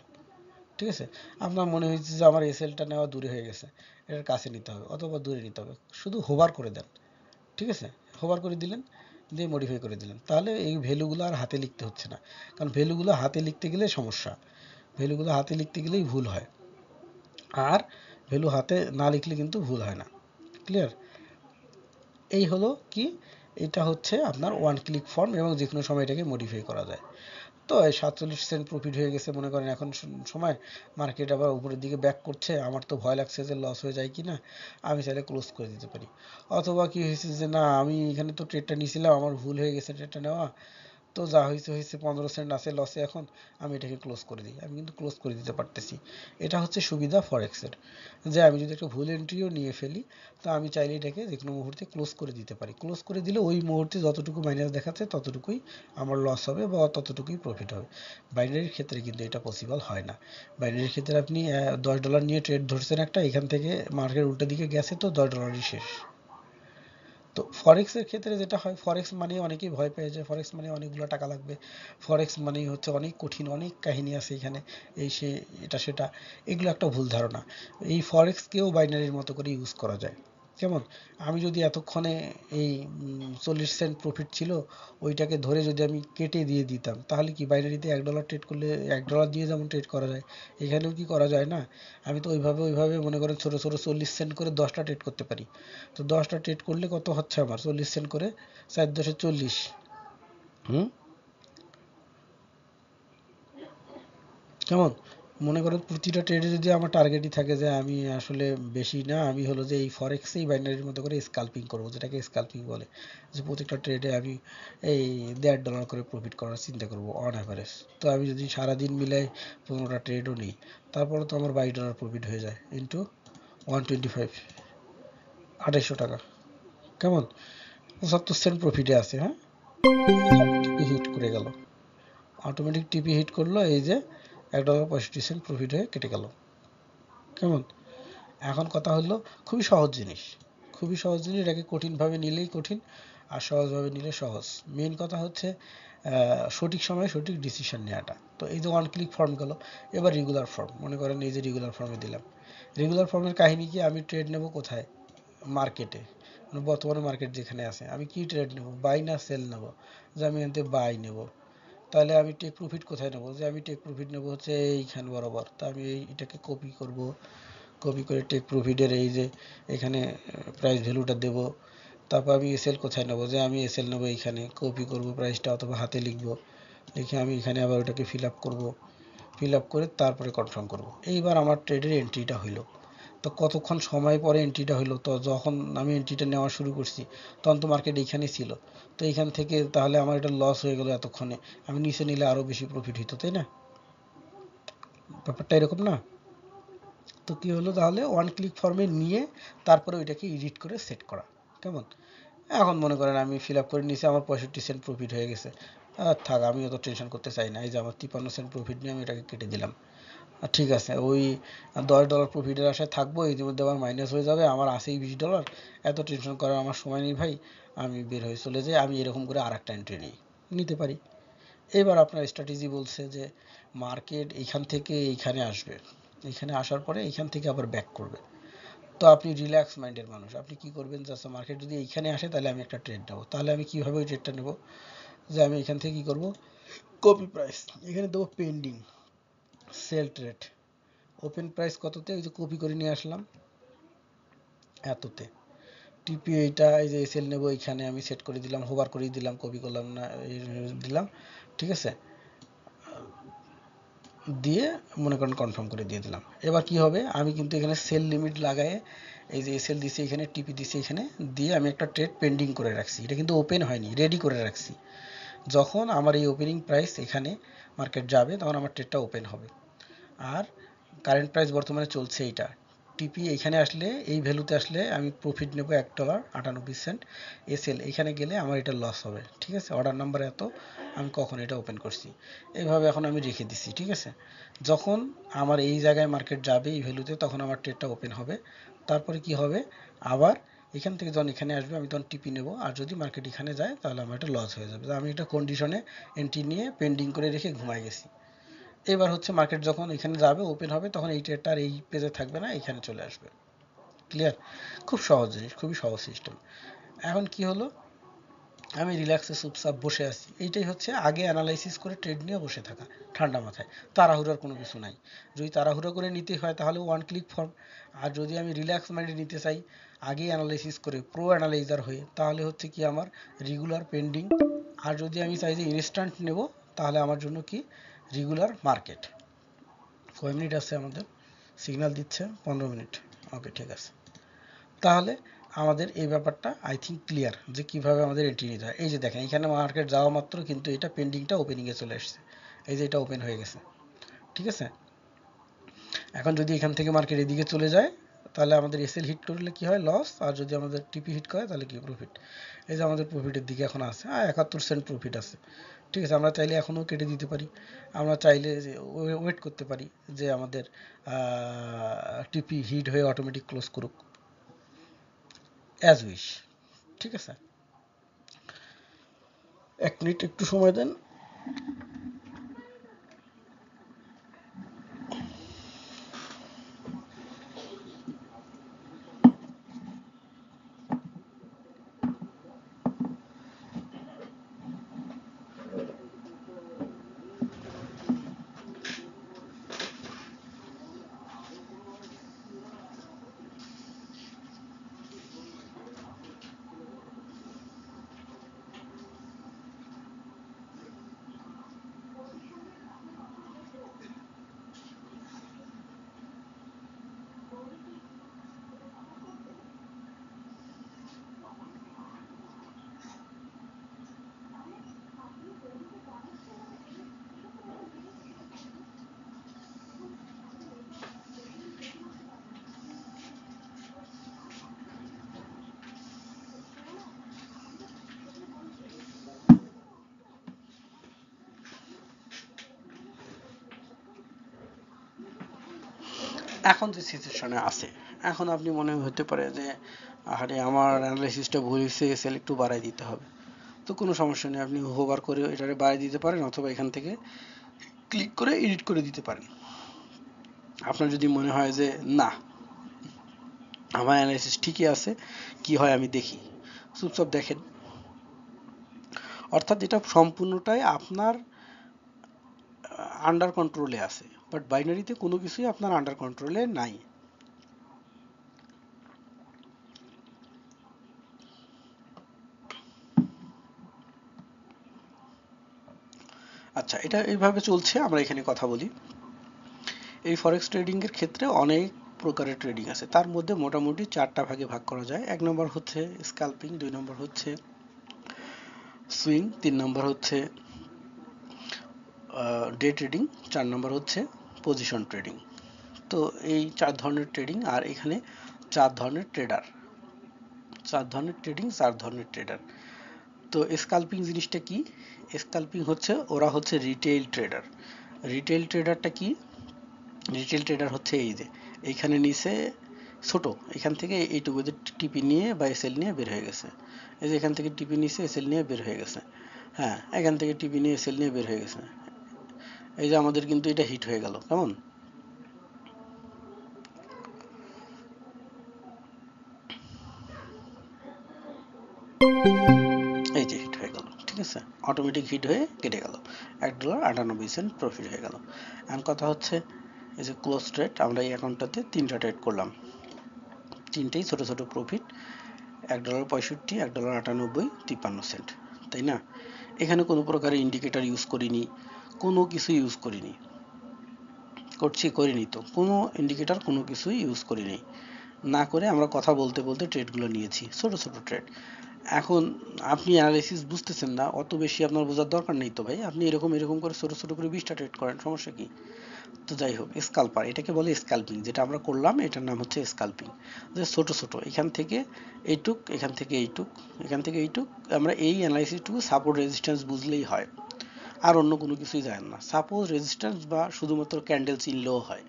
ঠিক আছে। আপনার মনে হয়েছে যে আমার এসএলটা নেওয়া দূরে হয়ে গেছে, এটার কাছে নিতে হবে অথবা দূরে নিতে হবে, শুধু হোভার করে দেন, ঠিক আছে। হোভার করে দিলেন, দিয়ে মডিফাই করে দিলেন, তাহলে এই ভ্যালুগুলো আর হাতে লিখতে হচ্ছে না। কারণ ভ্যালুগুলো হাতে লিখতে গেলে সমস্যা, ভ্যালুগুলো হাতে লিখতে গেলেই ভুল হয়, আর ভ্যালু হাতে না লিখলে কিন্তু ভুল হয় না। ক্লিয়ার? এই হলো কি, এটা হচ্ছে আপনার ওয়ান ক্লিক ফর্ম, এবং যে কোনো সময় এটাকে মডিফাই করা যায়। তো এই 47 সেন্ট প্রফিট হয়ে গেছে মনে করেন, এখন সময় মার্কেট আবার উপরের দিকে ব্যাক করছে, আমার তো ভয় লাগছে যে লস হয়ে যায় কি না, আমি চাইলে ক্লোজ করে দিতে পারি। অথবা কি হয়েছে যে না, আমি এখানে তো ট্রেডটা নিয়েছিলাম, আমার ভুল হয়ে গেছে ট্রেডটা নেওয়া, তো যা হয়েছে হয়েছে, 15 সেন্ট আছে লসে, এখন আমি এটাকে ক্লোজ করে দিই, আমি কিন্তু ক্লোজ করে দিতে পারতেছি। এটা হচ্ছে সুবিধা ফরেক্সের, যে আমি যদি একটা ভুল এন্ট্রিও নিয়ে ফেলি, তো আমি চাইলে এটাকে যে কোনো মুহূর্তে ক্লোজ করে দিতে পারি। ক্লোজ করে দিলে ওই মুহূর্তে যতটুকু মাইনাস দেখাচ্ছে ততটুকুই আমার লস হবে বা ততটুকুই প্রফিট হবে। বাইনারির ক্ষেত্রে কিন্তু এটা পসিবল হয় না। বাইনারির ক্ষেত্রে আপনি $10 নিয়ে ট্রেড ধরছেন একটা, এখান থেকে মার্কেট উল্টো দিকে গেছে, তো $10ই শেষ। তো ফরেক্সের ক্ষেত্রে যেটা হয়, ফরেক্স মানে অনেকেই ভয় পেয়ে যায়, ফরেক্স মানে অনেকগুলো টাকা লাগবে, ফরেক্স মানেই হচ্ছে অনেক কঠিন, অনেক কাহিনী আছে এখানে, এই সে এটা সেটা, এগুলো একটা ভুল ধারণা। এই ফরেক্সকেও বাইনারির মতো করে ইউজ করা যায়। কেমন, আমি যদি এতক্ষণে এই 40 সেন্ট প্রফিট ছিল, ওইটাকে ধরে যদি আমি কেটে দিয়ে দিতাম, তাহলে কি বাইনারিতে $1 ট্রেড করলে $1 দিয়ে যেমন ট্রেড করা যায়, এখানেও কি করা যায় না? আমি তো ওইভাবে মনে করেন ছোট ছোট 40 সেন্ট করে 10টা ট্রেড করতে পারি। তো 10টা ট্রেড করলে কত হচ্ছে আমার, 40 সেন্ট করে 4×10 = 40। হুম, কেমন, মনে করেন প্রতিটা ট্রেডে যদি আমার টার্গেটই থাকে যে আমি আসলে বেশি না, আমি হলো যে এই ফরেক্সেই বাইনারির মতো করে স্কাল্পিং করব, যেটাকে স্কাল্পিং বলে, যে প্রত্যেকটা ট্রেডে আমি এই $1.5 করে প্রফিট করার চিন্তা করব অন অ্যাভারেজ। তো আমি যদি সারাদিন মিলাই 15টা ট্রেডও নিই, তারপরে তো আমার $22 প্রফিট হয়ে যায়, ইন্টু 125, 2800 টাকা। কেমন, 75 সেন্ট প্রফিটে আছে, হ্যাঁ। টিপি হিট করে গেল, অটোমেটিক টিপি হিট করলো, এই যে $1.65 প্রফিট হয়ে কেটে গেল। কেমন, এখন কথা হলো, খুবই সহজ জিনিস, খুবই সহজ জিনিস, এটাকে কঠিনভাবে নিলেই কঠিন, আর সহজভাবে নিলে সহজ। মেইন কথা হচ্ছে সঠিক সময়ে সঠিক ডিসিশন নেওয়াটা। তো এই যে ওয়ান ক্লিক ফর্ম গেল, এবার রেগুলার ফর্ম, মনে করেন এই যে রেগুলার ফর্মে দিলাম। রেগুলার ফর্মের কাহিনী কি, আমি ট্রেড নেব কোথায়, মার্কেটে, মানে বর্তমানে মার্কেট যেখানে আছে, আমি কি ট্রেড নেব, বাই না সেল নেব, যে আমি এতে বাই নেব। তাহলে আমি টেক প্রফিট কোথায় নেব, যে আমি টেক প্রফিট নেব হচ্ছে এইখান বরাবর, তা আমি এটাকে কপি করব, কপি করে টেক প্রফিটের এই যে এখানে প্রাইস ভ্যালুটা দেব। তারপর আমি এসএল কোথায় নেব, যে আমি এসএল নেব এইখানে, কপি করব প্রাইসটা অথবা হাতে লিখব, লিখে আমি এখানে আবার ওটাকে ফিল আপ করব, ফিল আপ করে তারপরে কনফার্ম করব। এইবার আমার ট্রেডের এন্ট্রিটা হইলো। তো কতক্ষণ সময় পরে এন্ট্রিটা হইলো, তো যখন আমি এন্ট্রিটা নেওয়া শুরু করছি তখন তো মার্কেট এইখানেই ছিল, তো এইখান থেকে তাহলে আমার এটা লস হয়ে গেল এতক্ষণে, আমি নিচে নিলে আরও বেশি প্রফিট হইতো, তাই না? ব্যাপারটা এরকম না? তো কি হলো, তাহলে ওয়ান ক্লিক ফর্মে নিয়ে তারপরে ওইটাকে এডিট করে সেট করা। কেমন, এখন মনে করেন আমি ফিল আপ করে নিয়েছি, আমার 65 সেন্ট প্রফিট হয়ে গেছে, আর থাক, আমি অত টেনশন করতে চাই না, এই যে আমার 53 সেন্ট প্রফিট নিয়ে আমি এটাকে কেটে দিলাম, ঠিক আছে, ওই $10 প্রফিটের আশায় থাকবো, ইতিমধ্যে আবার মাইনাস হয়ে যাবে, আমার আছেই $20, এত টেনশন করার আমার সময় নেই ভাই, আমি বের হয়ে চলে যাই, আমি এরকম করে আর একটা এন্ট্রি নিতে পারি। এবার আপনার স্ট্র্যাটেজি বলছে যে মার্কেট এইখান থেকে এইখানে আসবে, এইখানে আসার পরে এইখান থেকে আবার ব্যাক করবে। তো আপনি রিল্যাক্স মাইন্ডের মানুষ, আপনি কি করবেন, যে আচ্ছা মার্কেট যদি এইখানে আসে তাহলে আমি একটা ট্রেড নেবো। তাহলে আমি কিভাবে ওই ট্রেডটা নেব, যে আমি এখান থেকে কি করব, কপি প্রাইস এখানে দেবো pending, sell trade, open price কততে, ওই যে কপি করে নিয়ে আসলাম এততে, টিপি এইটা, এই যে এসএল নেব, এখানে আমি সেট করে দিলাম, হোভার করে দিলাম, কপি করলাম না, দিলাম, ঠিক আছে, দিয়ে মনে করেন কনফার্ম করে দিয়ে দিলাম। এবার কি হবে, আমি কিন্তু এখানে সেল লিমিট লাগায়ে এই যে এসএল দিছি, এখানে টিপি দিছি, এখানে দিয়ে আমি একটা ট্রেড পেন্ডিং করে রাখছি, এটা কিন্তু ওপেন হয়নি, রেডি করে রাখছি। যখন আমার এই ওপেনিং প্রাইস এখানে মার্কেট যাবে তখন আমার ট্রেডটা ওপেন হবে। আর কারেন্ট প্রাইস বর্তমানে চলছে এইটা, টিপি এখানে আসলে, এই ভ্যালুতে আসলে আমি প্রফিট নেব $1.98, এসএল এখানে গেলে আমার এটা লস হবে, ঠিক আছে, অর্ডার নাম্বার এত, আমি কখন এটা ওপেন করছি, এইভাবে এখন আমি রেখে দিছি, ঠিক আছে। যখন আমার এই জায়গায় মার্কেট যাবে এই ভ্যালুতে, তখন আমার ট্রেডটা ওপেন হবে। তারপরে কি হবে, আবার এখান থেকে যখন এখানে আসবে আমি তখন টিপি নেব, আর যদি মার্কেট এখানে যায় তাহলে আমার এটা লস হয়ে যাবে। আমি এটা কন্ডিশনে এন্ট্রি নিয়ে পেন্ডিং করে রেখে ঘুমাই গেছি। এবার হচ্ছে মার্কেট যখন এখানে যাবে, ওপেন হবে, তখন এই ট্রেডটা আর এই পেজে থাকবে না, এখানে চলে আসবে। ক্লিয়ার? খুব সহজ জিনিস, খুবই সহজ সিস্টেম। এখন কি হলো, আমি রিল্যাক্সে চুপচাপ বসে আছি, এইটাই হচ্ছে আগে অ্যানালাইসিস করে ট্রেড নিয়ে বসে থাকা, ঠান্ডা মাথায়, তাড়াহুড়ার কোনো কিছু নাই। যদি তাড়াহুড়ো করে নিতে হয় তাহলে ওয়ান ক্লিক ফর্ম, আর যদি আমি রিল্যাক্স মাইন্ডে নিতে চাই আগে অ্যানালাইসিস করে প্রো অ্যানালাইজার হয়ে, তাহলে হচ্ছে কি আমার রেগুলার পেন্ডিং। আর যদি আমি চাই যে ইনস্ট্যান্ট নেব, তাহলে আমার জন্য কি রেগুলার মার্কেট। কয় মিনিট আছে আমাদের, সিগন্যাল দিচ্ছে 15 মিনিট, ওকে ঠিক আছে। তাহলে আমাদের এই ব্যাপারটা আই থিঙ্ক ক্লিয়ার, যে কিভাবে আমাদের এন্ট্রি নিতে হয়। এই যে দেখেন, এখানে মার্কেট যাওয়া মাত্র কিন্তু এটা পেন্ডিংটা ওপেনিংয়ে চলে আসছে, এই যে এটা ওপেন হয়ে গেছে, ঠিক আছে। এখন যদি এখান থেকে মার্কেট এদিকে চলে যায়, তাহলে আমাদের এসএল হিট করলে কি হয়, লস, আর যদি আমাদের টিপি হিট করে তাহলে কি প্রফিট। এই যে আমাদের প্রফিটের দিকে এখন আছে, 71 সেন্ট প্রফিট আছে, ঠিক আছে। আমরা চাইলে এখনও কেটে দিতে পারি, আমরা চাইলে যে ওয়েট করতে পারি যে আমাদের টিপি হিট হয়ে অটোমেটিক ক্লোজ করুক, অ্যাজ উইশ, ঠিক আছে। 1 মিনিট একটু সময় দেন। এখন যে সিচুয়েশনে আছে, এখন আপনি মনে হতে পারে যে আরে আমার অ্যানালাইসিসটা ভুল হয়েছে, এসএল একটু বাড়াই দিতে হবে। তো কোনো সমস্যা নেই, আপনি হোভার করে এটারে বাড়াই দিতে পারেন, অথবা এখান থেকে ক্লিক করে এডিট করে দিতে পারেন। আপনার যদি মনে হয় যে না, আমার অ্যানালাইসিস ঠিকই আছে, কি হয় আমি দেখি, চুপচাপ দেখেন। অর্থাৎ এটা সম্পূর্ণটাই আপনার আন্ডার কন্ট্রোলে আছে, বাট বাইনারিতে কোনো কিছুই আপনার আন্ডার কন্ট্রোলে নাই। আচ্ছা, এটা এইভাবে চলছে, আমরা এখানে কথা বলি। এই ফরেক্স ট্রেডিং এর ক্ষেত্রে অনেক প্রকারের ট্রেডিং আছে, তার মধ্যে মোটামুটি 4টা ভাগে ভাগ করা যায়। 1 নম্বর হচ্ছে স্ক্যালপিং, 2 নম্বর হচ্ছে সুইং, 3 নম্বর হচ্ছে ডে ট্রেডিং, 4 নম্বর হচ্ছে পজিশন ট্রেডিং। তো এই 4 ধরনের ট্রেডিং, আর এখানে 4 ধরনের ট্রেডার, 4 ধরনের ট্রেডিং, 4 ধরনের ট্রেডার। তো স্ক্যালপিং জিনিসটা কি? স্ক্যালপিং হচ্ছে, ওরা হচ্ছে রিটেইল ট্রেডার। রিটেইল ট্রেডারটা কি? রিটেল ট্রেডার হচ্ছে এই যে এইখানে নিচে ছোট, এখান থেকে এইটুকু টিপি নিয়ে বা এসএল নিয়ে বের হয়ে গেছে, এই যে এখান থেকে টিপি নিচে এসএল নিয়ে বের হয়ে গেছে, হ্যাঁ এখান থেকে টিপি নিয়ে এসএল নিয়ে বের হয়ে গেছে, এই যে আমাদের কিন্তু এটা হিট হয়ে গেল, কেমন? এই যে হিট হয়ে গেল, ঠিক আছে, অটোমেটিক হিট হয়ে কেটে গেল, $1.98 প্রফিট হয়ে গেল। এখন কথা হচ্ছে এই যে ক্লোজ ট্রেড, আমরা এই অ্যাকাউন্টটাতে 3টা ট্রেড করলাম, তিনটেই ছোট ছোট প্রফিট, $1.65, $1.98, 53 সেন্ট, তাই না? এখানে কোনো প্রকারের ইন্ডিকেটর ইউজ করিনি, কোনো কিছু ইউজ করিনি, করিনি তো কোনো ইন্ডিকেটর কোনো কিছুই ইউজ করিনি, না করে আমরা কথা বলতে বলতে ট্রেডগুলো নিয়েছি, ছোট ছোট ট্রেড। এখন আপনি অ্যানালাইসিস বুঝতেছেন না, অত বেশি আপনার বোঝার দরকার নেই তো ভাই, আপনি এরকম এরকম করে ছোট ছোট করে 20টা ট্রেড করেন, সমস্যা কি? তো যাই হোক, স্কাল্পার এটাকে বলে, স্কাল্পিং যেটা আমরা করলাম এটার নাম হচ্ছে স্কাল্পিং, যে ছোট ছোট এখান থেকে এইটুক, এখান থেকে এইটুক, এখান থেকে এইটুক, আমরা এই অ্যানালাইসিসটুকু সাপোর্ট রেজিস্ট্যান্স বুঝলেই হয়, আর অন্য কোনো কিছুই জানেন না, সাপোজ রেজিস্ট্যান্স বা শুধুমাত্র ক্যান্ডেল চিনলেও হয়,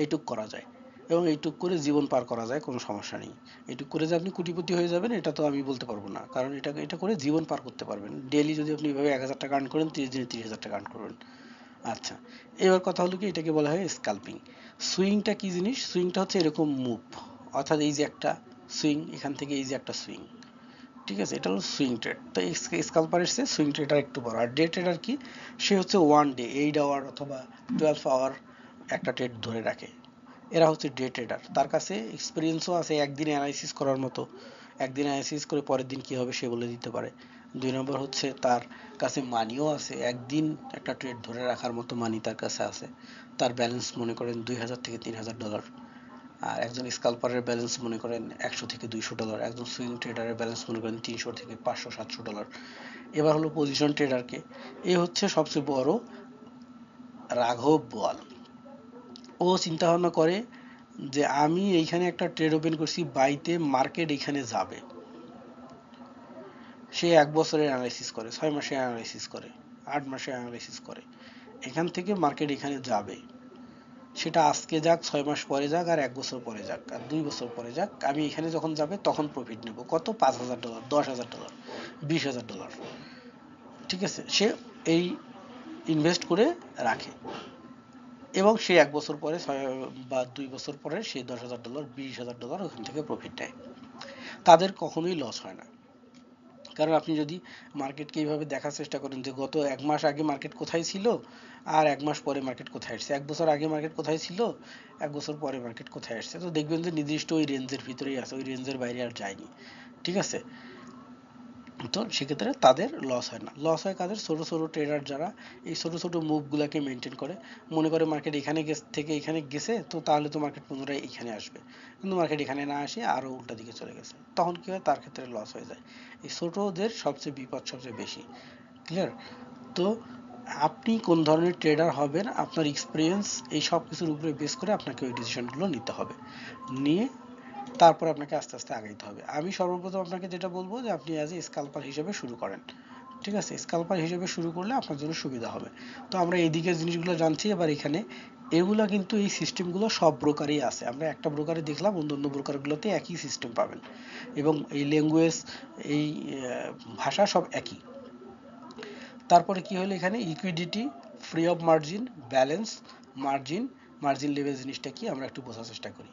এইটুক করা যায় এবং এইটুক করে জীবন পার করা যায়, কোনো সমস্যা নেই। এইটুক করে যে আপনি কোটিপতি হয়ে যাবেন এটা তো আমি বলতে পারবো না, কারণ এটা করে জীবন পার করতে পারবেন, ডেইলি যদি আপনি এভাবে 1000 টাকা আর্ন করেন, 30 দিনে 30,000 টাকা আর্ন করবেন। আচ্ছা, এবার কথা হলো কি, এটাকে বলা হয় স্কাল্পিং। সুইংটা কি জিনিস? সুইংটা হচ্ছে এরকম মুভ, অর্থাৎ এই যে একটা সুইং, এখান থেকে এই যে একটা সুইং, ঠিক আছে, এটা হলো সুইং ট্রেড। তো স্কাল্পারের চেয়ে সুইং ট্রেডার একটু বড়। আর ডে ট্রেডার কি? সে হচ্ছে 1 ডে, 8 আওয়ার অথবা 12 আওয়ার একটা ট্রেড ধরে রাখে, এরা হচ্ছে ডে ট্রেডার। তার কাছে এক্সপিরিয়েন্সও আছে একদিন অ্যানালাইসিস করার মতো, একদিন অ্যানালাইসিস করে পরের দিন কি হবে সে বলে দিতে পারে। 2 নম্বর হচ্ছে তার কাছে মানিও আছে, একদিন একটা ট্রেড ধরে রাখার মতো মানি তার কাছে আছে, তার ব্যালেন্স মনে করেন $2000 থেকে $3000। আর একজন স্কাল্পারের ব্যালেন্স মনে করেন $100 থেকে $200, একজন সুইং ট্রেডারের ব্যালেন্স মনে করেন $300 থেকে $500, $700। এবার হলো পজিশন ট্রেডারকে, এ হচ্ছে সবচেয়ে বড় রাঘব বোয়াল। ও চিন্তা ভাবনা করে যে আমি এইখানে একটা ট্রেড ওপেন করছি, বাইতে মার্কেট এখানে যাবে, সে 1 বছরের অ্যানালাইসিস করে, 6 মাসের অ্যানালাইসিস করে, 8 মাসের অ্যানালাইসিস করে, এখান থেকে মার্কেট এখানে যাবে, সেটা আজকে যাক, 6 মাস পরে যাক, আর 1 বছর পরে যাক, আর 2 বছর পরে যাক, আমি এখানে যখন যাবে তখন প্রফিট নেব, কত? $5,000, $10,000, $20,000, ঠিক আছে, সে এই ইনভেস্ট করে রাখে এবং সে 1 বছর পরে বা 2 বছর পরে সে $10,000, $20,000 ওখান থেকে প্রফিট নেয়। তাদের কখনোই লস হয় না, কারণ আপনি যদি মার্কেটকে এইভাবে দেখার চেষ্টা করেন যে গত 1 মাস আগে মার্কেট কোথায় ছিল আর 1 মাস পরে মার্কেট কোথায় আসছে, 1 বছর আগে মার্কেট কোথায় ছিল, 1 বছর পরে মার্কেট কোথায় আসছে, তো দেখবেন যে নির্দিষ্ট ওই রেঞ্জের ভিতরেই আছে, ওই রেঞ্জের বাইরে আর যায়নি, ঠিক আছে। তো সেক্ষেত্রে তাদের লস হয় না, লস হয় কাদের? ছোট ছোট ট্রেডার যারা এই ছোট ছোট মুভগুলোকে মেনটেন করে, মনে করে মার্কেট এখানে থেকে এখানে গেছে, তো তাহলে তো মার্কেট পুনরায় এখানে আসবে, কিন্তু মার্কেট এখানে না আসে আরো উল্টা দিকে চলে গেছে, তখন কি হয়? তার ক্ষেত্রে লস হয়ে যায়। এই ছোটদের সবচেয়ে বিপদ সবচেয়ে বেশি, ক্লিয়ার? তো আপনি কোন ধরনের ট্রেডার হবেন, আপনার এক্সপিরিয়েন্স, এই সব কিছুর উপরে বেস করে আপনাকে ওই ডিসিশনগুলো নিতে হবে, নিয়ে তারপর আপনাকে আস্তে আস্তে আগাইতে হবে। আমি সর্বপ্রথম আপনাকে যেটা বলবো যে আপনি অ্যাজ এ স্কাল্পার হিসেবে শুরু করেন, ঠিক আছে, স্কাল্পার হিসেবে শুরু করলে আপনার জন্য সুবিধা হবে। তো আমরা এইদিকে জিনিসগুলো জানছি, এবার এখানে এগুলা কিন্তু এই সিস্টেমগুলো সব ব্রোকারেই আছে, আমরা একটা ব্রোকারে দেখলাম, অন্য অন্য ব্রোকারগুলোতে একই সিস্টেম পাবেন এবং এই ল্যাঙ্গুয়েজ, এই ভাষা সব একই। তারপরে কি হলো এখানে? ইকুইডিটি, free of margin, balance, margin, margin level জিনিসটা কি আমরা একটু বোঝার চেষ্টা করি।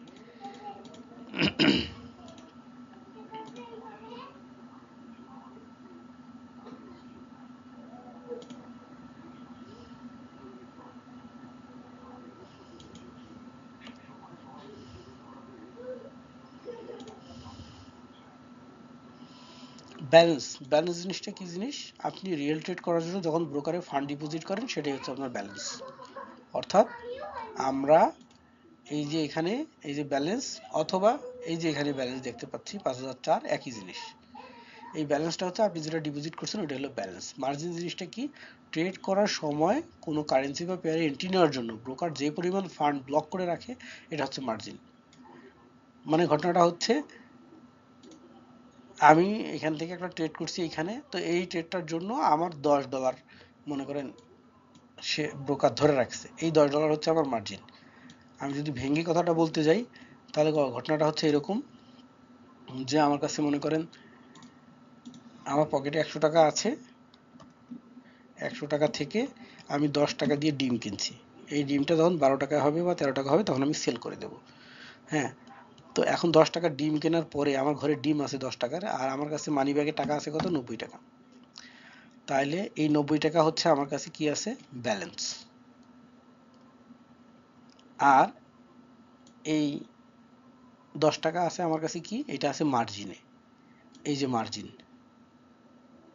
ব্যালেন্স, ব্যালেন্স জিনিসটা কি জিনিস? আপনি রিয়েল ট্রেড করার জন্য যখন ব্রোকারে ফান্ড ডিপোজিট করেন সেটাই হচ্ছে আপনার ব্যালেন্স। অর্থাৎ আমরা এই যে এখানে এই যে ব্যালেন্স, অথবা এই যে এখানে ব্যালেন্স দেখতে পাচ্ছি 5,004, একই জিনিস। এই ব্যালেন্সটা হচ্ছে আপনি যেটা ডিপোজিট করছেন ওটা হলো ব্যালেন্স। মার্জিন জিনিসটা কি? ট্রেড করার সময় কোনো কারেন্সি বা পেয়ারে এন্ট্রি নেওয়ার জন্য ব্রোকার যে পরিমাণ ফান্ড ব্লক করে রাখে এটা হচ্ছে মার্জিন। মানে ঘটনাটা হচ্ছে আমি এখান থেকে একটা ট্রেড করছি এখানে, তো এই ট্রেডটার জন্য আমার $10 মনে করেন সে ব্রোকার ধরে রাখছে, এই $10 হচ্ছে আমার মার্জিন। আমি যদি ভেঙে কথাটা বলতে যাই তাহলে ঘটনাটা হচ্ছে এরকম যে আমার কাছে মনে করেন আমার পকেটে 100 টাকা আছে, 100 টাকা থেকে আমি 10 টাকা দিয়ে ডিম কিনছি। এই ডিমটা যখন 12 টাকা হবে বা 13 টাকা হবে তখন আমি সেল করে দেব। হ্যাঁ, তো এখন 10 টাকার ডিম কেনার পরে আমার ঘরে ডিম আছে 10 টাকার, আর আমার কাছে মানি ব্যাগে টাকা আছে কত, 90 টাকা। তাইলে এই 90 টাকা হচ্ছে আমার কাছে কি আছে, ব্যালেন্স। আর এই 10 টাকা আছে আমার কাছে কি, এটা আছে মার্জিনে। এই যে মার্জিন,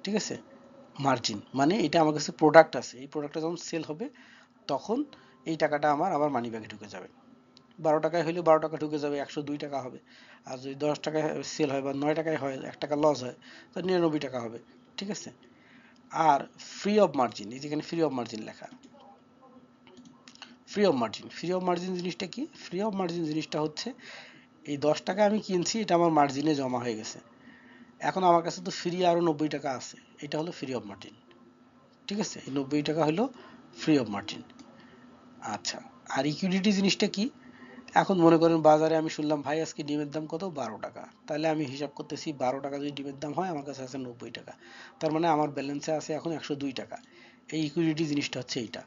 ঠিক আছে, মার্জিন মানে এটা আমার কাছে প্রোডাক্ট আছে, এই প্রোডাক্টটা যখন সেল হবে তখন এই টাকাটা আমার আবার মানি ব্যাগে ঢুকে যাবে। 12 টাকায় হলে 12 টাকা ঢুকে যাবে, 102 টাকা হবে। আর যদি 10 টাকায় সেল হয় বা 9 টাকায় হয়, 1 টাকা লস হয়, তো 99 টাকা হবে। ঠিক আছে। আর ফ্রি অফ মার্জিন, এই যেখানে ফ্রি অফ মার্জিন লেখা, free of margin, free of margin জিনিসটা কি, ফ্রি অফ মার্জিন জিনিসটা হচ্ছে এই 10 টাকা আমি কিনছি, এটা আমার মার্জিনে জমা হয়ে গেছে, এখন আমার কাছে তো ফ্রি আরো 90 টাকা আছে, এটা হলো ফ্রি অফ মার্জিন। ঠিক আছে, এই 90 টাকা হলো ফ্রি অফ মার্জিন। আচ্ছা, আর ইকুইডিটি জিনিসটা কি, এখন মনে করেন বাজারে আমি শুনলাম ভাই আজকে ডিমের দাম কত, 12 টাকা, তাহলে আমি হিসাব করতেছি 12 টাকা যদি ডিমের দাম হয় আমার কাছে আছে 90 টাকা, তার মানে আমার ব্যালেন্সে আছে এখন 102 টাকা। এই ইকুইডিটি জিনিসটা হচ্ছে এইটা,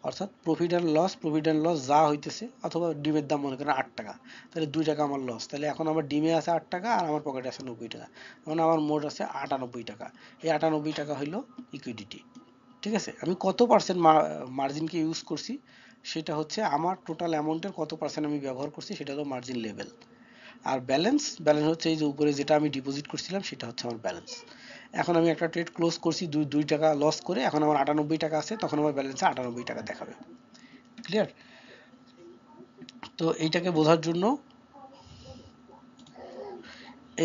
অর্থাৎ profit and loss, profit and loss যা হইতেছে, অথবা ডিমের দাম মনে করেন 8 টাকা, তাহলে 2 টাকা আমার লস, তাহলে এখন আমার ডিমে আছে 8 টাকা আর আমার পকেটে আছে 90 টাকা, মানে আমার মোট আছে 98 টাকা। এই 98 টাকা হইলো ইকুইডিটি। ঠিক আছে, আমি কত পার্সেন্ট মার্জিনকে ইউজ করছি সেটা হচ্ছে আমার টোটাল অ্যামাউন্টের কত পার্সেন্ট আমি ব্যবহার করছি, সেটা হলো মার্জিন লেভেল। আর ব্যালেন্স, ব্যালেন্স হচ্ছে এই যে উপরে যেটা আমি ডিপোজিট করছিলাম সেটা হচ্ছে আমার ব্যালেন্স। এখন আমি একটা ট্রেড ক্লোজ করছি 2 টাকা লস করে, এখন আমার 98 টাকা আছে, তখন আমার ব্যালেন্সে 98 টাকা দেখাবে। ক্লিয়ার? তো এইটাকে বোঝার জন্য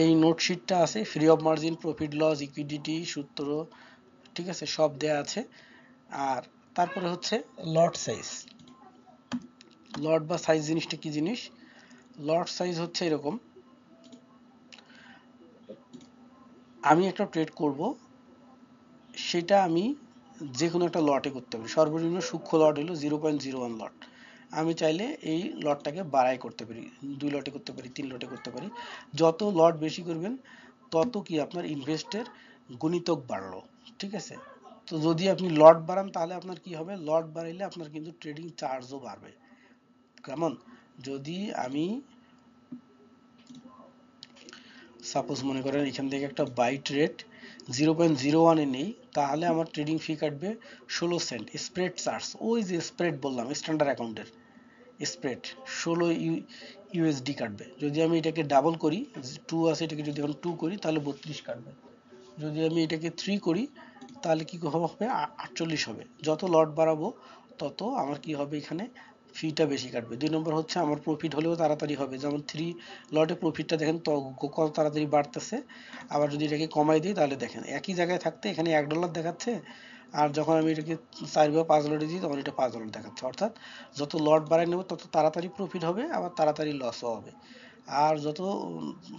এই নোটশিটটা আছে, free of margin, profit loss, equity, সূত্র, ঠিক আছে, সব দেয়া আছে। আর তারপরে হচ্ছে লট সাইজ। লট বা সাইজ জিনিসটা কি জিনিস, লট সাইজ হচ্ছে এরকম, আমি একটা ট্রেড করব, সেটা আমি যে কোনো একটা লটে করতে পারি, সর্বনিম্ন সূক্ষ্ম লট হলো 0.01 লট, আমি চাইলে এই লটটাকে বাড়াই করতে পারি, 2 লটে করতে পারি, 3 লটে করতে পারি। যত লট বেশি করবেন তত কি আপনার ইনভেস্টের গুণিতক বাড়লো। ঠিক আছে, তো যদি আপনি লট বাড়ান তাহলে আপনার কি হবে, লট বাড়াইলে আপনার কিন্তু ট্রেডিং চার্জও বাড়বে। কেমন, যদি আমি সাপোজ মনে করেন এখান থেকে একটা বাইট রেট 0.01 এ নেই, তাহলে আমার ট্রেডিং ফি কাটবে 16 সেন্ট, স্প্রেড চার্জ, ওই যে স্প্রেড বললাম স্ট্যান্ডার্ড অ্যাকাউন্টের স্প্রেড 16 ইউএসডি কাটবে। যদি আমি এটাকে ডাবল করি, 2 আছে, এটাকে যদি এখন 2 করি তাহলে 32 কাটবে। যদি আমি এটাকে 3 করি তাহলে কি হবে, 48 হবে। যত লট বাড়াবো তত আমার কি হবে, এখানে ফিটা বেশি কাটবে। 2 নম্বর হচ্ছে আমার প্রফিট হলেও তাড়াতাড়ি হবে, যেমন 3 লটে প্রফিটটা দেখেন তো কত তাড়াতাড়ি বাড়তেছে। আবার যদি এটাকে কমাই দিই তাহলে দেখেন একই জায়গায় থাকতে এখানে $1 দেখাচ্ছে, আর যখন আমি এটাকে 4 বা 5 লটে দিই তখন এটা $5 দেখাচ্ছে। অর্থাৎ যত লট বাড়াই নেব তত তাড়াতাড়ি প্রফিট হবে, আবার তাড়াতাড়ি লসও হবে। আর যত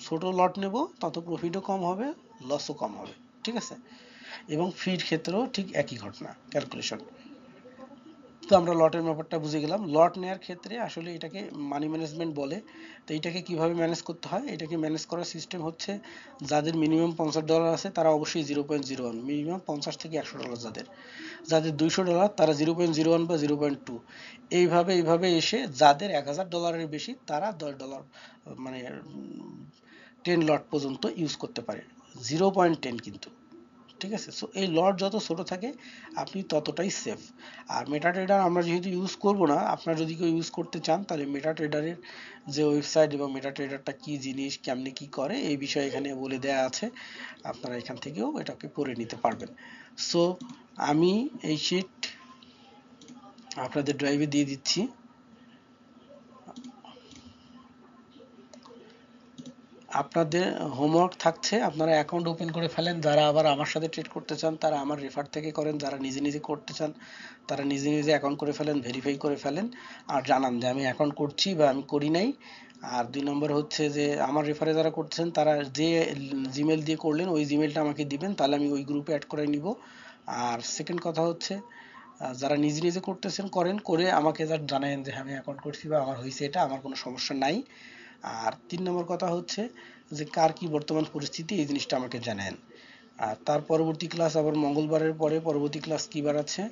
ছোট লট নেব তত প্রফিটও কম হবে, লসও কম হবে। ঠিক আছে, এবং ফির ক্ষেত্রেও ঠিক একই ঘটনা, ক্যালকুলেশন। তো আমরা লটের ব্যাপারটা বুঝে গেলাম। লট নেওয়ার ক্ষেত্রে আসলে এটাকে মানি ম্যানেজমেন্ট বলে। তো এটাকে কিভাবে ম্যানেজ করতে হয়, এটাকে ম্যানেজ করার সিস্টেম হচ্ছে, যাদের মিনিমাম $50 আছে তারা অবশ্যই 0.01, মিনিমাম 50 থেকে $100 যাদের, যাদের $200 তারা 0.01 বা 0.2, এইভাবে এসে যাদের $1000 বেশি তারা $10, মানে 10 লট পর্যন্ত ইউজ করতে পারে, 0.10 কিন্তু। ঠিক আছে, সো এই লট যত ছোট থাকে আপনি ততটাই সেফ। আর মেটা ট্রেডার আমরা যেহেতু ইউজ করব না, আপনারা যদি কেউ ইউজ করতে চান তাহলে মেটা ট্রেডারের যে ওয়েবসাইট এবং মেটা ট্রেডারটা কি জিনিস, কেমনে কি করে, এই বিষয়ে এখানে বলে দেয়া আছে, আপনারা এখান থেকেও এটাকে পড়ে নিতে পারবেন। সো আমি এই শিট আপনাদের ড্রাইভে দিয়ে দিচ্ছি। আপনাদের হোমওয়ার্ক থাকছে, আপনারা অ্যাকাউন্ট ওপেন করে ফেলেন, যারা আবার আমার সাথে ট্রেড করতে চান তারা আমার রেফার থেকে করেন, যারা নিজে নিজে করতে চান তারা নিজে নিজে অ্যাকাউন্ট করে ফেলেন, ভেরিফাই করে ফেলেন, আর জানান যে আমি অ্যাকাউন্ট করছি বা আমি করি নাই। আর 2 নম্বর হচ্ছে যে আমার রেফারে যারা করছেন তারা যে জিমেল দিয়ে করলেন ওই জিমেলটা আমাকে দিবেন, তাহলে আমি ওই গ্রুপে অ্যাড করে নিব। আর সেকেন্ড কথা হচ্ছে যারা নিজে নিজে করতেছেন করেন, করে আমাকে জানায়েন যে আমি অ্যাকাউন্ট করছি বা আমার হয়েছে, এটা আমার কোনো সমস্যা নাই। আর 3 নম্বর কথা হচ্ছে যে কার কি বর্তমান পরিস্থিতি, এই জিনিসটা আমাকে জানায়েন। আর তার পরবর্তী ক্লাস আবার মঙ্গলবারের পরে পরবর্তী ক্লাস কি বার আছে?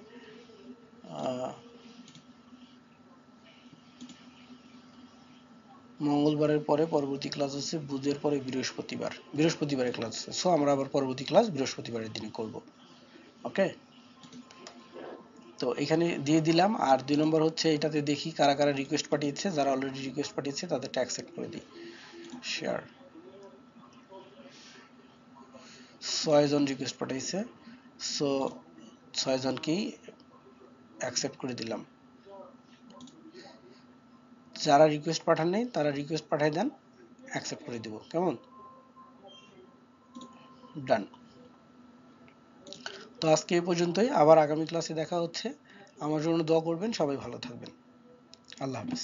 মঙ্গলবারের পরে পরবর্তী ক্লাস হচ্ছে বুধের পরে বৃহস্পতিবার, বৃহস্পতিবারের ক্লাস আছে। সো আমরা আবার পরবর্তী ক্লাস বৃহস্পতিবারের দিন করব। ওকে, তো এখানে দিয়ে দিলাম। আর 2 নম্বর হচ্ছে এটাতে দেখি কারা কারা রিকোয়েস্ট পাঠিয়েছে, যারা অলরেডি রিকোয়েস্ট পাঠিয়েছে তাদেরটা অ্যাকসেপ্ট করে দিই। শেয়ার, 6 জন রিকোয়েস্ট পাঠিয়েছে, সো 6 জনকেই অ্যাকসেপ্ট করে দিলাম। যারা রিকোয়েস্ট পাঠান নাই তারা রিকোয়েস্ট পাঠাই দেন, অ্যাকসেপ্ট করে দিব। কেমন? ডান। তো আজকে এই পর্যন্তই, আবার আগামী ক্লাসে দেখা হচ্ছে। আমার জন্য দোয়া করবেন, সবাই ভালো থাকবেন। আল্লাহ হাফেজ।